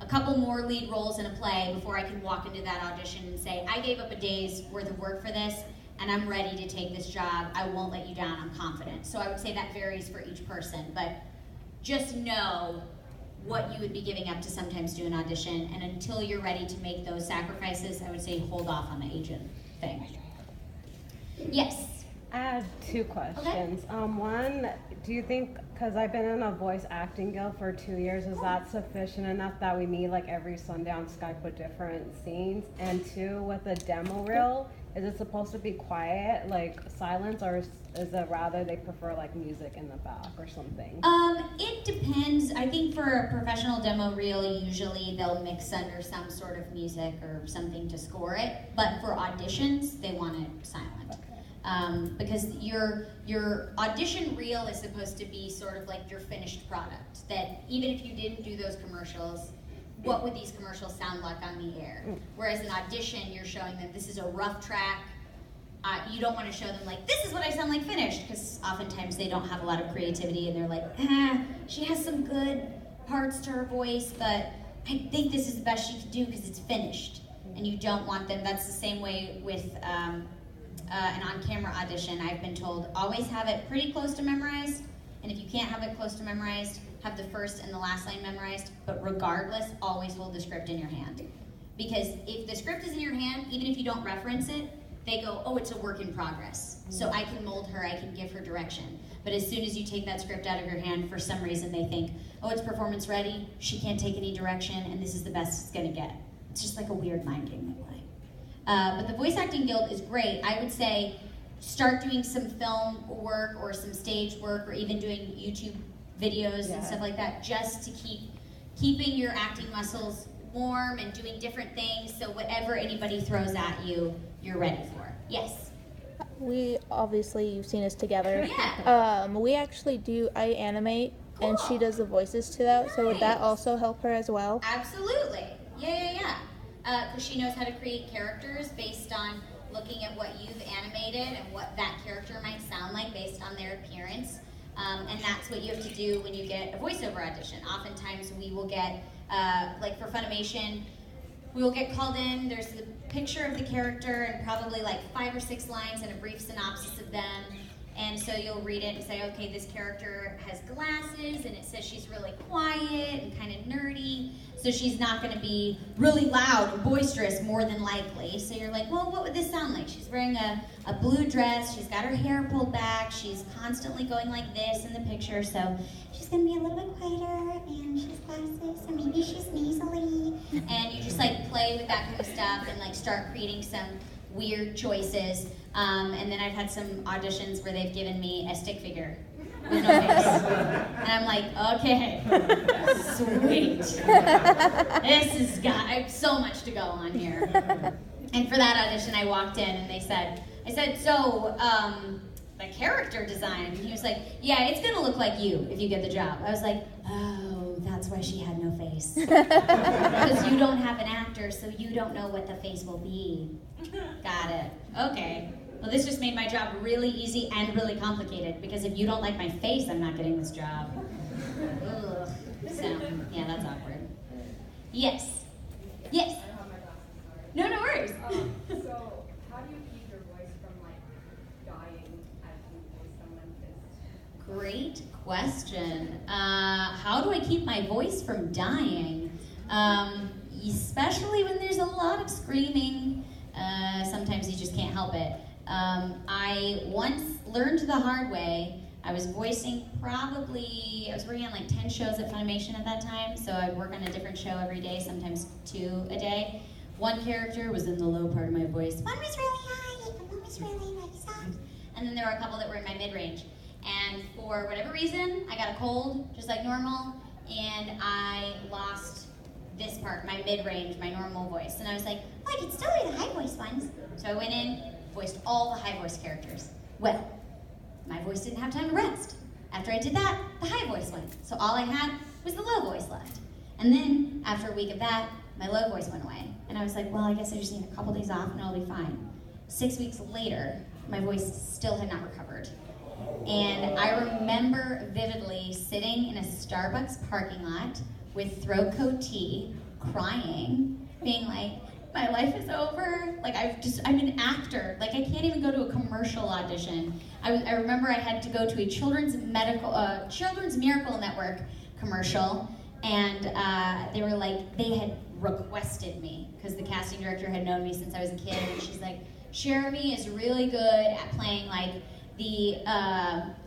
Speaker 1: a couple more lead roles in a play before I can walk into that audition and say, I gave up a day's worth of work for this, and I'm ready to take this job. I won't let you down. I'm confident. So I would say that varies for each person, but just know what you would be giving up to sometimes do an audition, and until you're ready to make those sacrifices, I would say hold off on the agent thing. Yes.
Speaker 8: I have two questions. One, do you think, because I've been in a voice acting guild for 2 years, is that sufficient enough that we meet like every Sunday on Skype with different scenes? And two, with a demo reel, is it supposed to be quiet, like silence, or is it rather they prefer like music in the back or something?
Speaker 1: It depends. I think for a professional demo reel, usually they'll mix under some sort of music or something to score it. But for auditions, they want it silent.
Speaker 8: Okay.
Speaker 1: Because your audition reel is supposed to be sort of like your finished product. That even if you didn't do those commercials, what would these commercials sound like on the air? Whereas an audition, you're showing them this is a rough track. You don't want to show them like, this is what I sound like finished, because oftentimes they don't have a lot of creativity and they're like, she has some good parts to her voice, but I think this is the best she can do because it's finished. And you don't want them. That's the same way with an on-camera audition. I've been told, always have it pretty close to memorized, and if you can't have it close to memorized, have the first and the last line memorized, but regardless, always hold the script in your hand. Because if the script is in your hand, even if you don't reference it, they go, oh, it's a work in progress. So I can mold her, I can give her direction. But as soon as you take that script out of your hand, for some reason they think, oh, it's performance ready, she can't take any direction, and this is the best it's gonna get. It's just like a weird mind game they play. But the Voice Acting Guild is great. I would say start doing some film work or some stage work or even doing YouTube videos and stuff like that, just to keeping your acting muscles warm and doing different things, so whatever anybody throws at you, you're ready for. Yes?
Speaker 2: We obviously, you've seen us together.
Speaker 1: Yeah.
Speaker 2: We actually I animate, and she does the voices to that, so would that
Speaker 1: Nice.
Speaker 2: also help her as well?
Speaker 1: Absolutely. Yeah. Because she knows how to create characters based on looking at what you've animated and what that character might sound like based on their appearance. And that's what you have to do when you get a voiceover audition. Oftentimes we will get, like for Funimation, we will get called in, there's the picture of the character and probably like 5 or 6 lines and a brief synopsis of them. And so you'll read it and say, okay, this character has glasses and it says she's really quiet and kind of nerdy. So she's not going to be really loud and boisterous, more than likely. So you're like, well, what would this sound like? She's wearing a blue dress, she's got her hair pulled back, she's constantly going like this in the picture. So she's going to be a little bit quieter and she has glasses, so maybe she's nasally. And you just like play with that kind of stuff and like start creating some weird choices. And then I've had some auditions where they've given me a stick figure with no face. And I'm like, okay, sweet. This has got so much to go on here. And for that audition, I walked in and I said, so, the character design. And he was like, yeah, it's gonna look like you if you get the job. I was like, oh, that's why she had no face. Because you don't have an actor, so you don't know what the face will be. Got it. Okay. Well, this just made my job really easy and really complicated, because if you don't like my face, I'm not getting this job. Ugh. So, yeah, that's awkward. Yes. Yes. No worries.
Speaker 9: So, how do you keep your voice from like dying as you voice someone?
Speaker 1: Great question. How do I keep my voice from dying? Especially when there's a lot of screaming. Sometimes you just can't help it. I once learned the hard way. I was working on like 10 shows at Funimation at that time, so I'd work on a different show every day, sometimes 2 a day. One character was in the low part of my voice. One was really high, and one was really like soft. And then there were a couple that were in my mid-range. And for whatever reason, I got a cold, just like normal, and I lost this part, my mid-range, my normal voice. And I was like, oh, I can still do the high voice ones. So I went in, voiced all the high voice characters. Well, my voice didn't have time to rest. After I did that, the high voice went. So all I had was the low voice left. And then, after a week of that, my low voice went away. And I was like, well, I guess I just need a couple days off and I'll be fine. 6 weeks later, my voice still had not recovered. And I remember vividly sitting in a Starbucks parking lot with throat coat tea, crying, being like, my life is over. Like I'm an actor. Like I can't even go to a commercial audition. I remember I had to go to a Children's Miracle Network commercial, and they were like, they had requested me, because the casting director had known me since I was a kid, and she's like, Cherami is really good at playing like the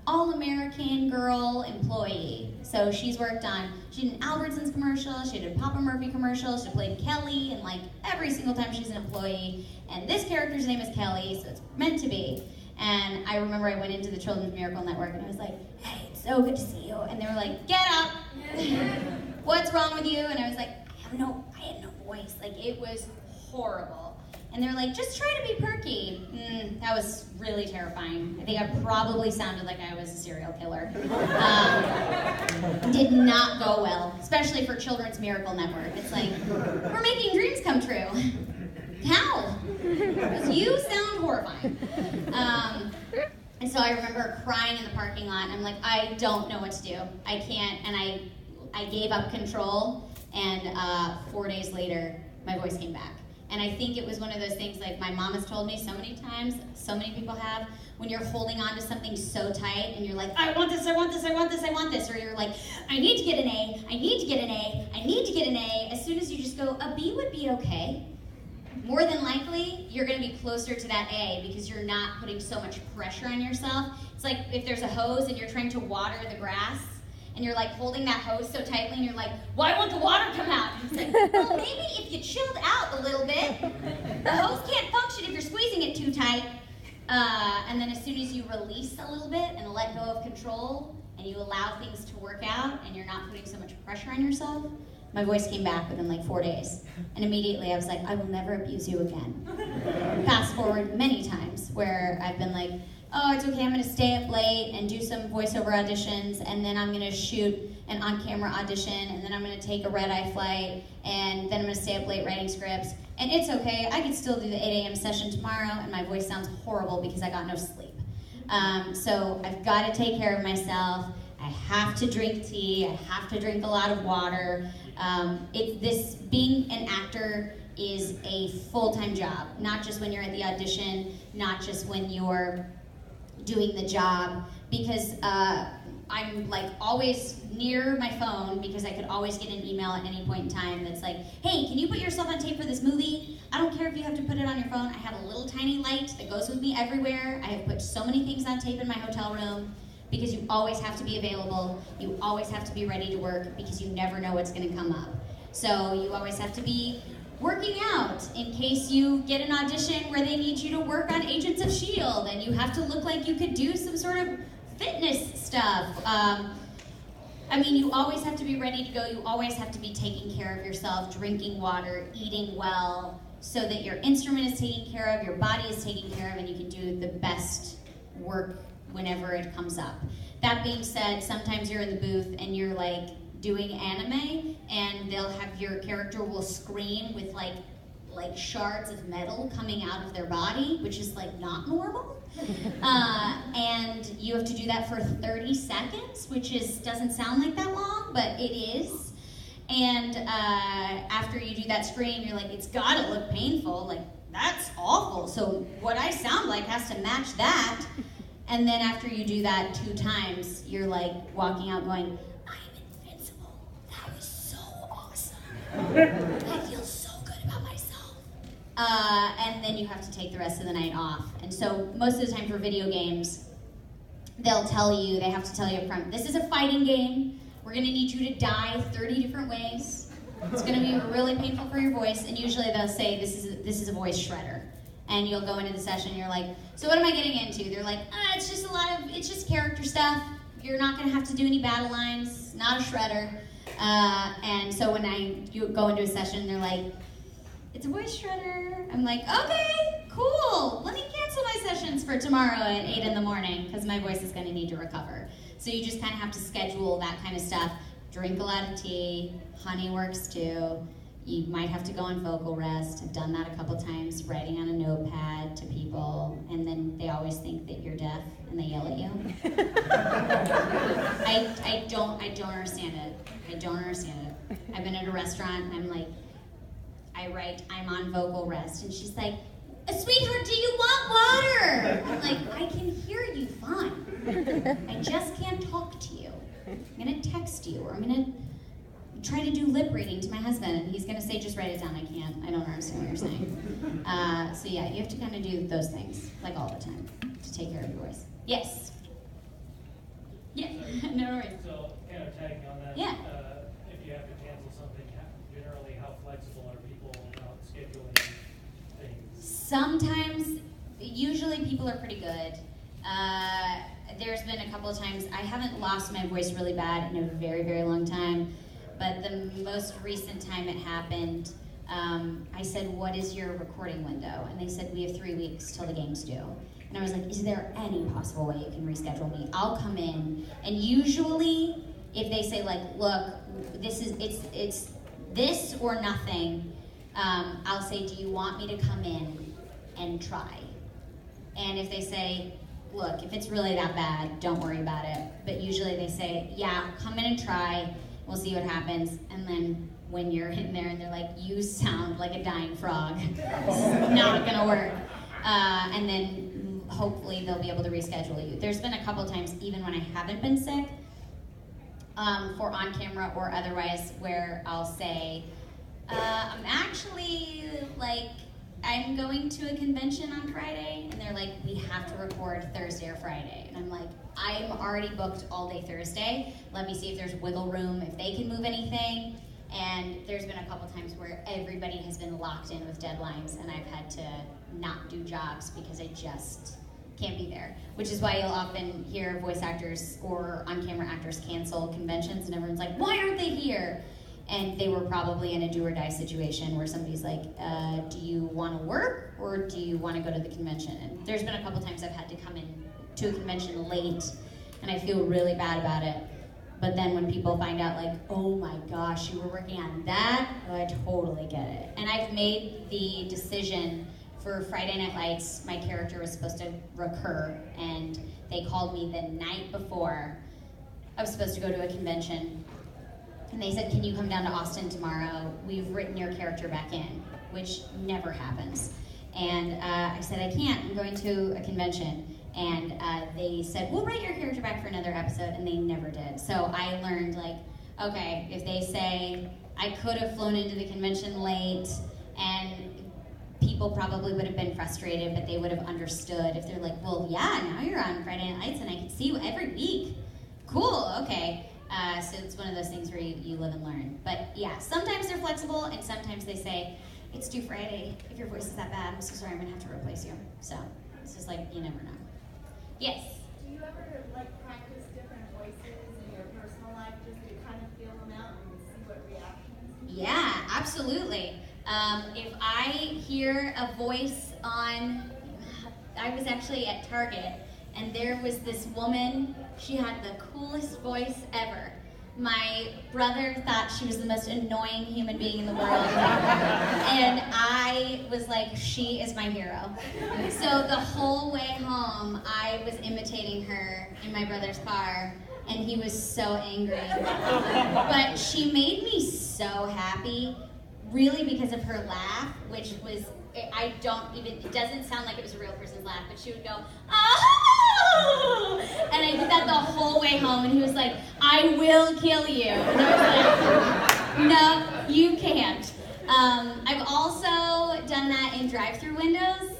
Speaker 1: all-American girl employee. So she did an Albertsons commercial, she did a Papa Murphy commercial, she played Kelly, and like every single time she's an employee, and this character's name is Kelly, so it's meant to be. And I remember I went into the Children's Miracle Network and I was like, hey, it's so good to see you. And they were like, get up. What's wrong with you? And I was like, I had no voice. Like, it was horrible. And they're like, just try to be perky. That was really terrifying. I think I probably sounded like I was a serial killer. Did not go well, especially for Children's Miracle Network. It's like, we're making dreams come true. How? Because you sound horrifying. And so I remember crying in the parking lot. I'm like, I don't know what to do. I can't. And I gave up control. And 4 days later, my voice came back. And I think it was one of those things, like my mom has told me so many times, so many people have, when you're holding on to something so tight and you're like, I want this, I want this, I want this, I want this, or you're like, I need to get an A, I need to get an A, I need to get an A. As soon as you just go, a B would be okay, more than likely, you're gonna be closer to that A because you're not putting so much pressure on yourself. It's like if there's a hose and you're trying to water the grass, and you're like holding that hose so tightly and you're like, why won't the water come out? And it's like, well, maybe if you chilled out a little bit, the hose can't function if you're squeezing it too tight. And then as soon as you release a little bit and let go of control and you allow things to work out and you're not putting so much pressure on yourself, my voice came back within like 4 days. And immediately I was like, I will never abuse you again. Fast forward many times where I've been like, oh, it's okay, I'm gonna stay up late and do some voiceover auditions, and then I'm gonna shoot an on-camera audition, and then I'm gonna take a red-eye flight, and then I'm gonna stay up late writing scripts. And it's okay, I can still do the 8 a.m. session tomorrow, and my voice sounds horrible because I got no sleep. So I've gotta take care of myself. I have to drink tea, I have to drink a lot of water. Being an actor is a full-time job, not just when you're at the audition, not just when you're doing the job, because I'm like always near my phone because I could always get an email at any point in time that's like, hey, can you put yourself on tape for this movie? I don't care if you have to put it on your phone. I have a little tiny light that goes with me everywhere. I have put so many things on tape in my hotel room because you always have to be available. You always have to be ready to work because you never know what's gonna come up. So you always have to be working out in case you get an audition where they need you to work on Agents of S.H.I.E.L.D. and you have to look like you could do some sort of fitness stuff. I mean, you always have to be ready to go. You always have to be taking care of yourself, drinking water, eating well, so that your instrument is taken care of, your body is taken care of, and you can do the best work whenever it comes up. That being said, sometimes you're in the booth and you're like doing anime, and they'll have your character will scream with like shards of metal coming out of their body, which is like not normal. And you have to do that for 30 seconds, which doesn't sound like that long, but it is. And after you do that scream, you're like, it's gotta look painful. Like, that's awful. So what I sound like has to match that. And then after you do that 2 times, you're like walking out going, I'm invincible. That was so awesome. I feel so good about myself. And then you have to take the rest of the night off. And so most of the time for video games, they have to tell you up front, this is a fighting game. We're gonna need you to die 30 different ways. It's gonna be really painful for your voice. And usually they'll say, this is a voice shredder. And you'll go into the session and you're like, so what am I getting into? They're like, it's just character stuff. You're not gonna have to do any battle lines, not a shredder. And so when you go into a session, they're like, it's a voice shredder. I'm like, okay, cool. Let me cancel my sessions for tomorrow at 8 in the morning because my voice is gonna need to recover. So you just kind of have to schedule that kind of stuff. Drink a lot of tea, honey works too. You might have to go on vocal rest. I've done that a couple times, writing on a notepad to people, and then they always think that you're deaf and they yell at you. I don't understand it. I don't understand it. I've been at a restaurant and I'm like, I write, I'm on vocal rest, and she's like, sweetheart, do you want water? I'm like, I can hear you fine. I just can't talk to you. I'm gonna text you, or I'm gonna try to do lip reading to my husband, and he's gonna say, just write it down. I can't, I don't understand what you're saying. So yeah, you have to kind of do those things, like all the time, to take care of your voice. Yes? Yeah, no worries.
Speaker 10: So, kind of tagging on that,
Speaker 1: Yeah.
Speaker 10: If you have to cancel something, generally how flexible are people about scheduling things?
Speaker 1: Sometimes, usually people are pretty good. There's been a couple of times, I haven't lost my voice really bad in a very, very long time, but the most recent time it happened, I said, what is your recording window? And they said, we have 3 weeks till the game's due. And I was like, is there any possible way you can reschedule me? I'll come in. And usually, if they say like, look, it's this or nothing, I'll say, do you want me to come in and try? And if they say, look, if it's really that bad, don't worry about it. But usually they say, yeah, come in and try, we'll see what happens. And then when you're in there and they're like, you sound like a dying frog, it's not gonna work. And then hopefully they'll be able to reschedule you. There's been a couple times, even when I haven't been sick, for on camera or otherwise, where I'll say, I'm actually I'm going to a convention on Friday, and they're like, we have to record Thursday or Friday. And I'm like, I'm already booked all day Thursday. Let me see if there's wiggle room, if they can move anything. And there's been a couple times where everybody has been locked in with deadlines, and I've had to not do jobs because I just can't be there. Which is why you'll often hear voice actors or on-camera actors cancel conventions, and everyone's like, why aren't they here? And they were probably in a do or die situation where somebody's like, do you want to work or do you want to go to the convention? And there's been a couple times I've had to come in to a convention late, and I feel really bad about it. But then when people find out like, oh my gosh, you were working on that, I totally get it. And I've made the decision for Friday Night Lights, my character was supposed to recur, and they called me the night before I was supposed to go to a convention. And they said, can you come down to Austin tomorrow? We've written your character back in, which never happens. And I said, I can't, I'm going to a convention. And they said, we'll write your character back for another episode, and they never did. So I learned, like, okay, if they say, I could have flown into the convention late, and people probably would have been frustrated, but they would have understood if they're like, well, yeah, now you're on Friday Night Lights, and I can see you every week. Cool, okay. So it's one of those things where you live and learn. But yeah, sometimes they're flexible, and sometimes they say, it's due Friday. If your voice is that bad, I'm so sorry, I'm gonna have to replace you. So it's just like, you never know. Yes?
Speaker 6: Do you ever practice different voices in your personal life just to kind of feel them out and see what reactions?
Speaker 1: Yeah, absolutely. If I hear a voice I was actually at Target, and there was this woman, she had the coolest voice ever. My brother thought she was the most annoying human being in the world. And I was like, she is my hero. So the whole way home, I was imitating her in my brother's car, and he was so angry. But she made me so happy, really because of her laugh, which was, it doesn't sound like it was a real person's laugh, but she would go, oh! And I did that the whole way home, and he was like, I will kill you. And I was like, no, you can't. I've also done that in drive-through windows,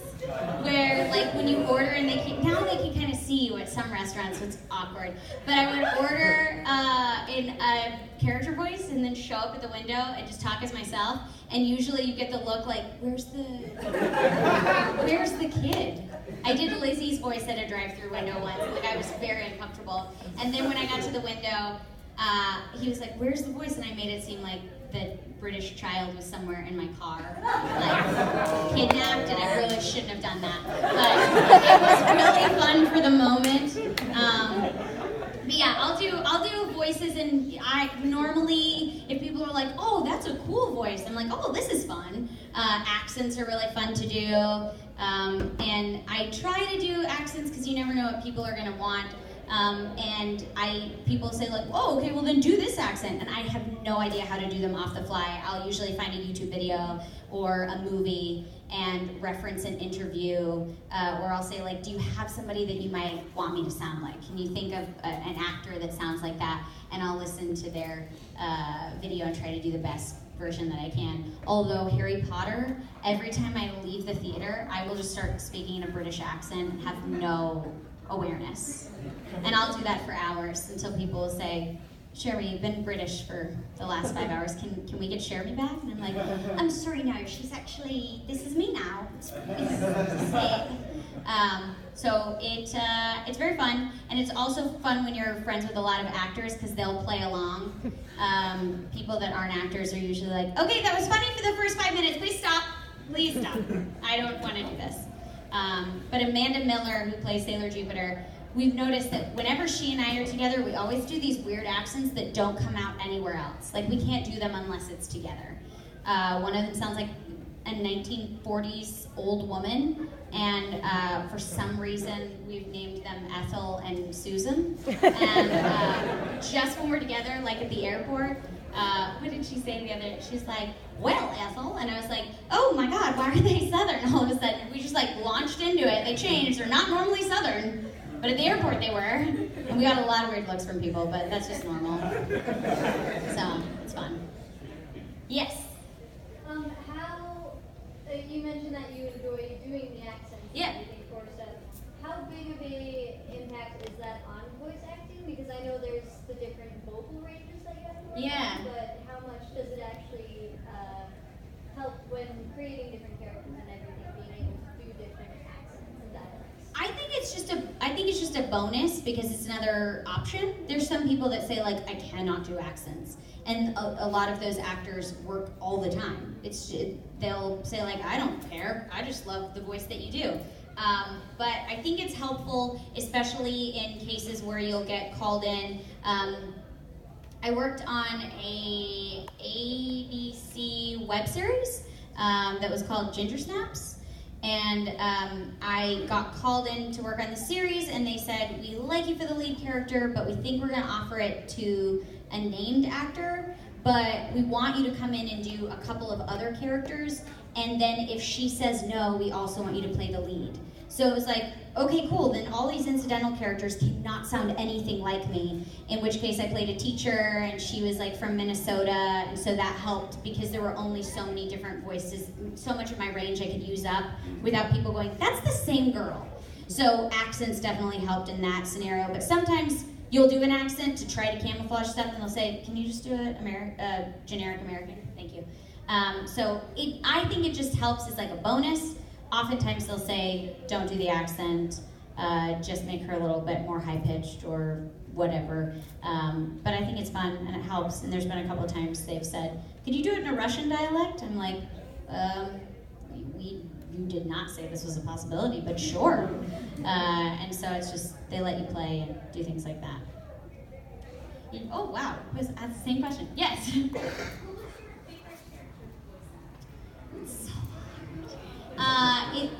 Speaker 1: where when you order and they can kind of see you at some restaurants, so it's awkward. But I would order in a character voice and then show up at the window and just talk as myself. And usually you get the look like, where's the kid? I did Lizzie's voice at a drive-through window once. I was very uncomfortable. And then when I got to the window, he was like, where's the voice? And I made it seem like the British child was somewhere in my car, kidnapped, and I really shouldn't have done that. But it was really fun for the moment. But yeah, I'll do voices, and I normally, if people are like, oh, that's a cool voice, I'm like, oh, this is fun. Accents are really fun to do, and I try to do accents because you never know what people are gonna want. And people say like, oh, okay, well then do this accent, and I have no idea how to do them off the fly. I'll usually find a YouTube video or a movie and reference an interview, or I'll say like, do you have somebody that you might want me to sound like? Can you think of an actor that sounds like that? And I'll listen to their video and try to do the best version that I can. Although Harry Potter, every time I leave the theater, I will just start speaking in a British accent and have no awareness. And I'll do that for hours until people will say, Cherami, you've been British for the last 5 hours. Can we get Cherami back? And I'm like, I'm sorry, no, she's actually, this is me now. So it's very fun, and it's also fun when you're friends with a lot of actors because they'll play along. People that aren't actors are usually like, okay, that was funny for the first 5 minutes. Please stop. Please stop. I don't want to do this. But Amanda Miller, who plays Sailor Jupiter, we've noticed that whenever she and I are together, we always do these weird accents that don't come out anywhere else. Like, we can't do them unless it's together. One of them sounds like a 1940s old woman, and for some reason, we've named them Ethel and Susan. And just when we're together, like at the airport, what did she say the other? She's like, well, Ethel, and I was like, oh my God, why are they Southern? All of a sudden, we just like launched into it. They changed. They're not normally Southern, but at the airport they were, and we got a lot of weird looks from people, but that's just normal. So it's fun. Yes.
Speaker 11: You mentioned that you enjoy doing the accents.
Speaker 1: Yeah.
Speaker 11: And everything for stuff. How big of a impact is that on voice acting? Because I know there's the different vocal ranges that you have to work on, but how much does it actually help when creating different characters and everything, being able to do different accents and dialects?
Speaker 1: I think it's just a bonus because it's another option. There's some people that say like, I cannot do accents. And a lot of those actors work all the time. They'll say like, I don't care, I just love the voice that you do. But I think it's helpful, especially in cases where you'll get called in. I worked on a ABC web series that was called Ginger Snaps. And I got called in to work on the series, and they said, we like you for the lead character, but we think we're gonna offer it to a named actor, but we want you to come in and do a couple of other characters, and then if she says no, we also want you to play the lead. So it was like, okay, cool, then all these incidental characters cannot sound anything like me, in which case I played a teacher, and she was like from Minnesota, and so that helped because there were only so many different voices, so much of my range I could use up without people going, that's the same girl. So accents definitely helped in that scenario, but sometimes you'll do an accent to try to camouflage stuff, and they'll say, can you just do it generic American? Thank you. So I think it just helps as like a bonus. Oftentimes they'll say, don't do the accent, just make her a little bit more high-pitched or whatever. But I think it's fun and it helps, and there's been a couple of times they've said, could you do it in a Russian dialect? I'm like, you did not say this was a possibility, but sure. And so it's just, they let you play and do things like that. Oh, wow, that's the same question. Yes.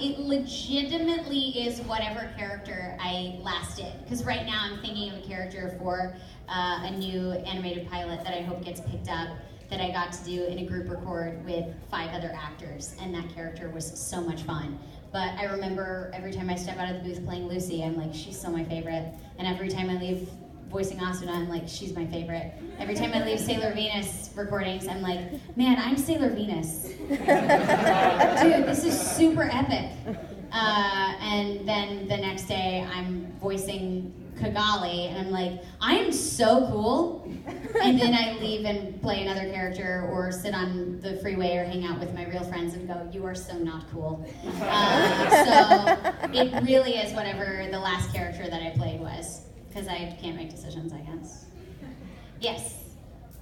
Speaker 1: It legitimately is whatever character I last did. Because right now I'm thinking of a character for a new animated pilot that I hope gets picked up that I got to do in a group record with 5 other actors, and that character was so much fun. But I remember every time I step out of the booth playing Lucy, I'm like, she's still my favorite. And every time I leave voicing Asuna, I'm like, she's my favorite. Every time I leave Sailor Venus recordings, I'm like, man, I'm Sailor Venus. Dude, this is super epic. And then the next day, I'm voicing Kigali, and I'm like, I am so cool. And then I leave and play another character or sit on the freeway or hang out with my real friends and go, you are so not cool. So it really is whatever the last character that I played was, because I can't make decisions, I guess. Yes?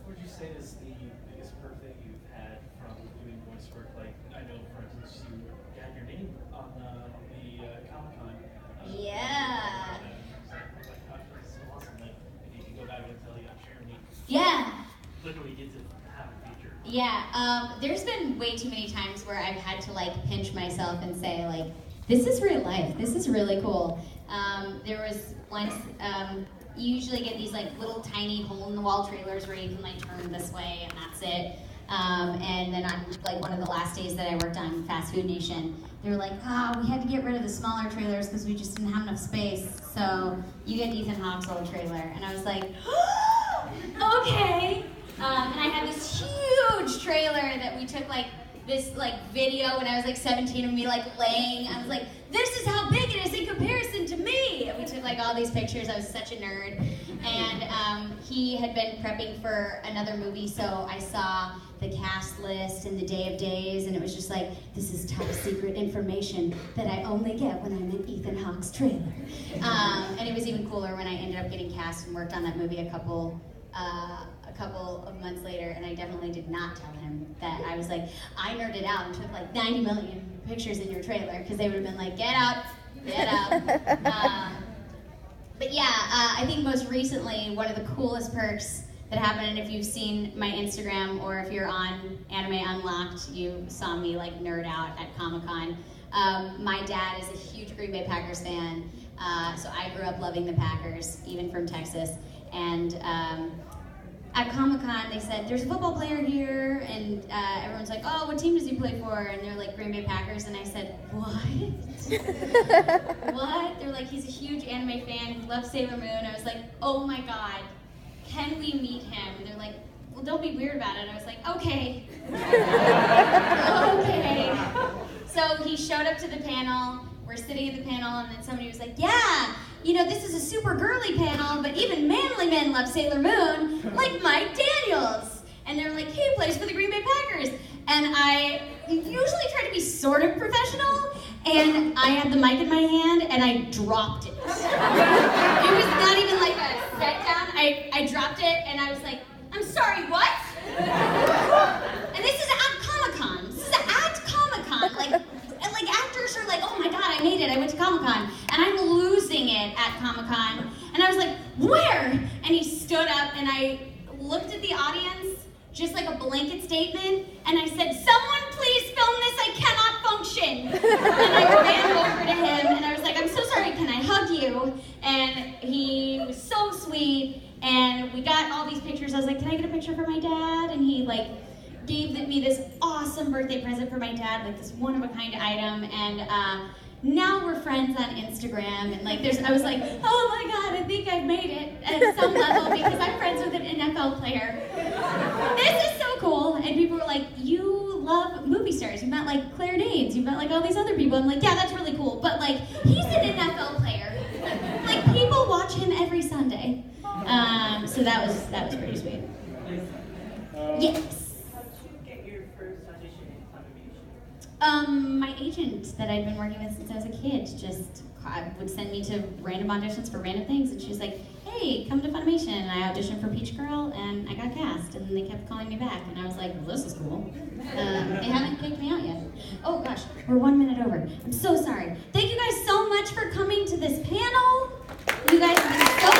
Speaker 10: What would you say is the biggest perk that you've had from doing voice work? Like, I know, for instance, you got your name on the Comic-Con.
Speaker 1: Yeah.
Speaker 10: It's so awesome that you can go back and tell you, Cherami.
Speaker 1: Yeah.
Speaker 10: Look what we get to have a feature.
Speaker 1: Yeah, there's been way too many times where I've had to like pinch myself and say like, This is real life. This is really cool. There was once, you usually get these like little tiny hole-in-the-wall trailers where you can like turn this way and that's it. And then on like one of the last days that I worked on Fast Food Nation, they were like, we had to get rid of the smaller trailers because we just didn't have enough space. So you get Ethan Hawke's old trailer. And I was like, okay. And I had this huge trailer that we took like this like video when I was like 17 of me like laying. I was like, this is how big it is in comparison to me. And we took like all these pictures. I was such a nerd. And he had been prepping for another movie, so I saw the cast list and the day of days, and it was just like, this is top secret information that I only get when I'm in Ethan Hawke's trailer. And it was even cooler when I ended up getting cast and worked on that movie a couple of months later, and I definitely did not tell him that I was like, I nerded out and took like 90 million pictures in your trailer, because they would have been like, get out. But yeah, I think most recently, one of the coolest perks that happened, and if you've seen my Instagram or if you're on Anime Unlocked, you saw me like nerd out at Comic-Con. My dad is a huge Green Bay Packers fan, so I grew up loving the Packers, even from Texas. And at Comic-Con, they said, there's a football player here, and everyone's like, oh, what team does he play for? And they're like, Green Bay Packers, and I said, what? What? They're like, he's a huge anime fan, he loves Sailor Moon. I was like, oh my god, can we meet him? And they're like, well, don't be weird about it. I was like, okay. Okay. So he showed up to the panel, we're sitting at the panel, and then somebody was like, yeah, you know, this is a super girly panel, but even manly men love Sailor Moon, like Mike Daniels. And they're like, he plays for the Green Bay Packers. And I usually try to be sort of professional, and I had the mic in my hand, and I dropped it. It was not even like a set down. I dropped it, and I was like, I'm sorry, what? And this is at Comic-Con. This is at Comic-Con. Like actors are like, oh my god, I made it. I went to Comic-Con. And I'm losing it at Comic-Con. And I was like, where? And he stood up, and I looked at the audience, just like a blanket statement, and I said, someone please film this, I cannot function. And I ran over to him, and I was like, I'm so sorry, can I hug you? And he was so sweet, and we got all these pictures. I was like, can I get a picture for my dad? And he like gave me this awesome birthday present for my dad, like this one-of-a-kind item, and now we're friends on Instagram, and like I was like, oh my god, I think I've made it at some level because I'm friends with an NFL player. This is so cool. And people were like, you love movie stars. You met like Claire Danes. You met like all these other people. I'm like, yeah, that's really cool. But like, he's an NFL player. Like people watch him every Sunday. So that was pretty sweet. Yes. My agent that I'd been working with since I was a kid just would send me to random auditions for random things, and she was like, hey, come to Funimation. And I auditioned for Peach Girl, and I got cast, and they kept calling me back, and I was like, well, this is cool. They haven't kicked me out yet. Oh gosh, we're 1 minute over. I'm so sorry. Thank you guys so much for coming to this panel. You guys have been so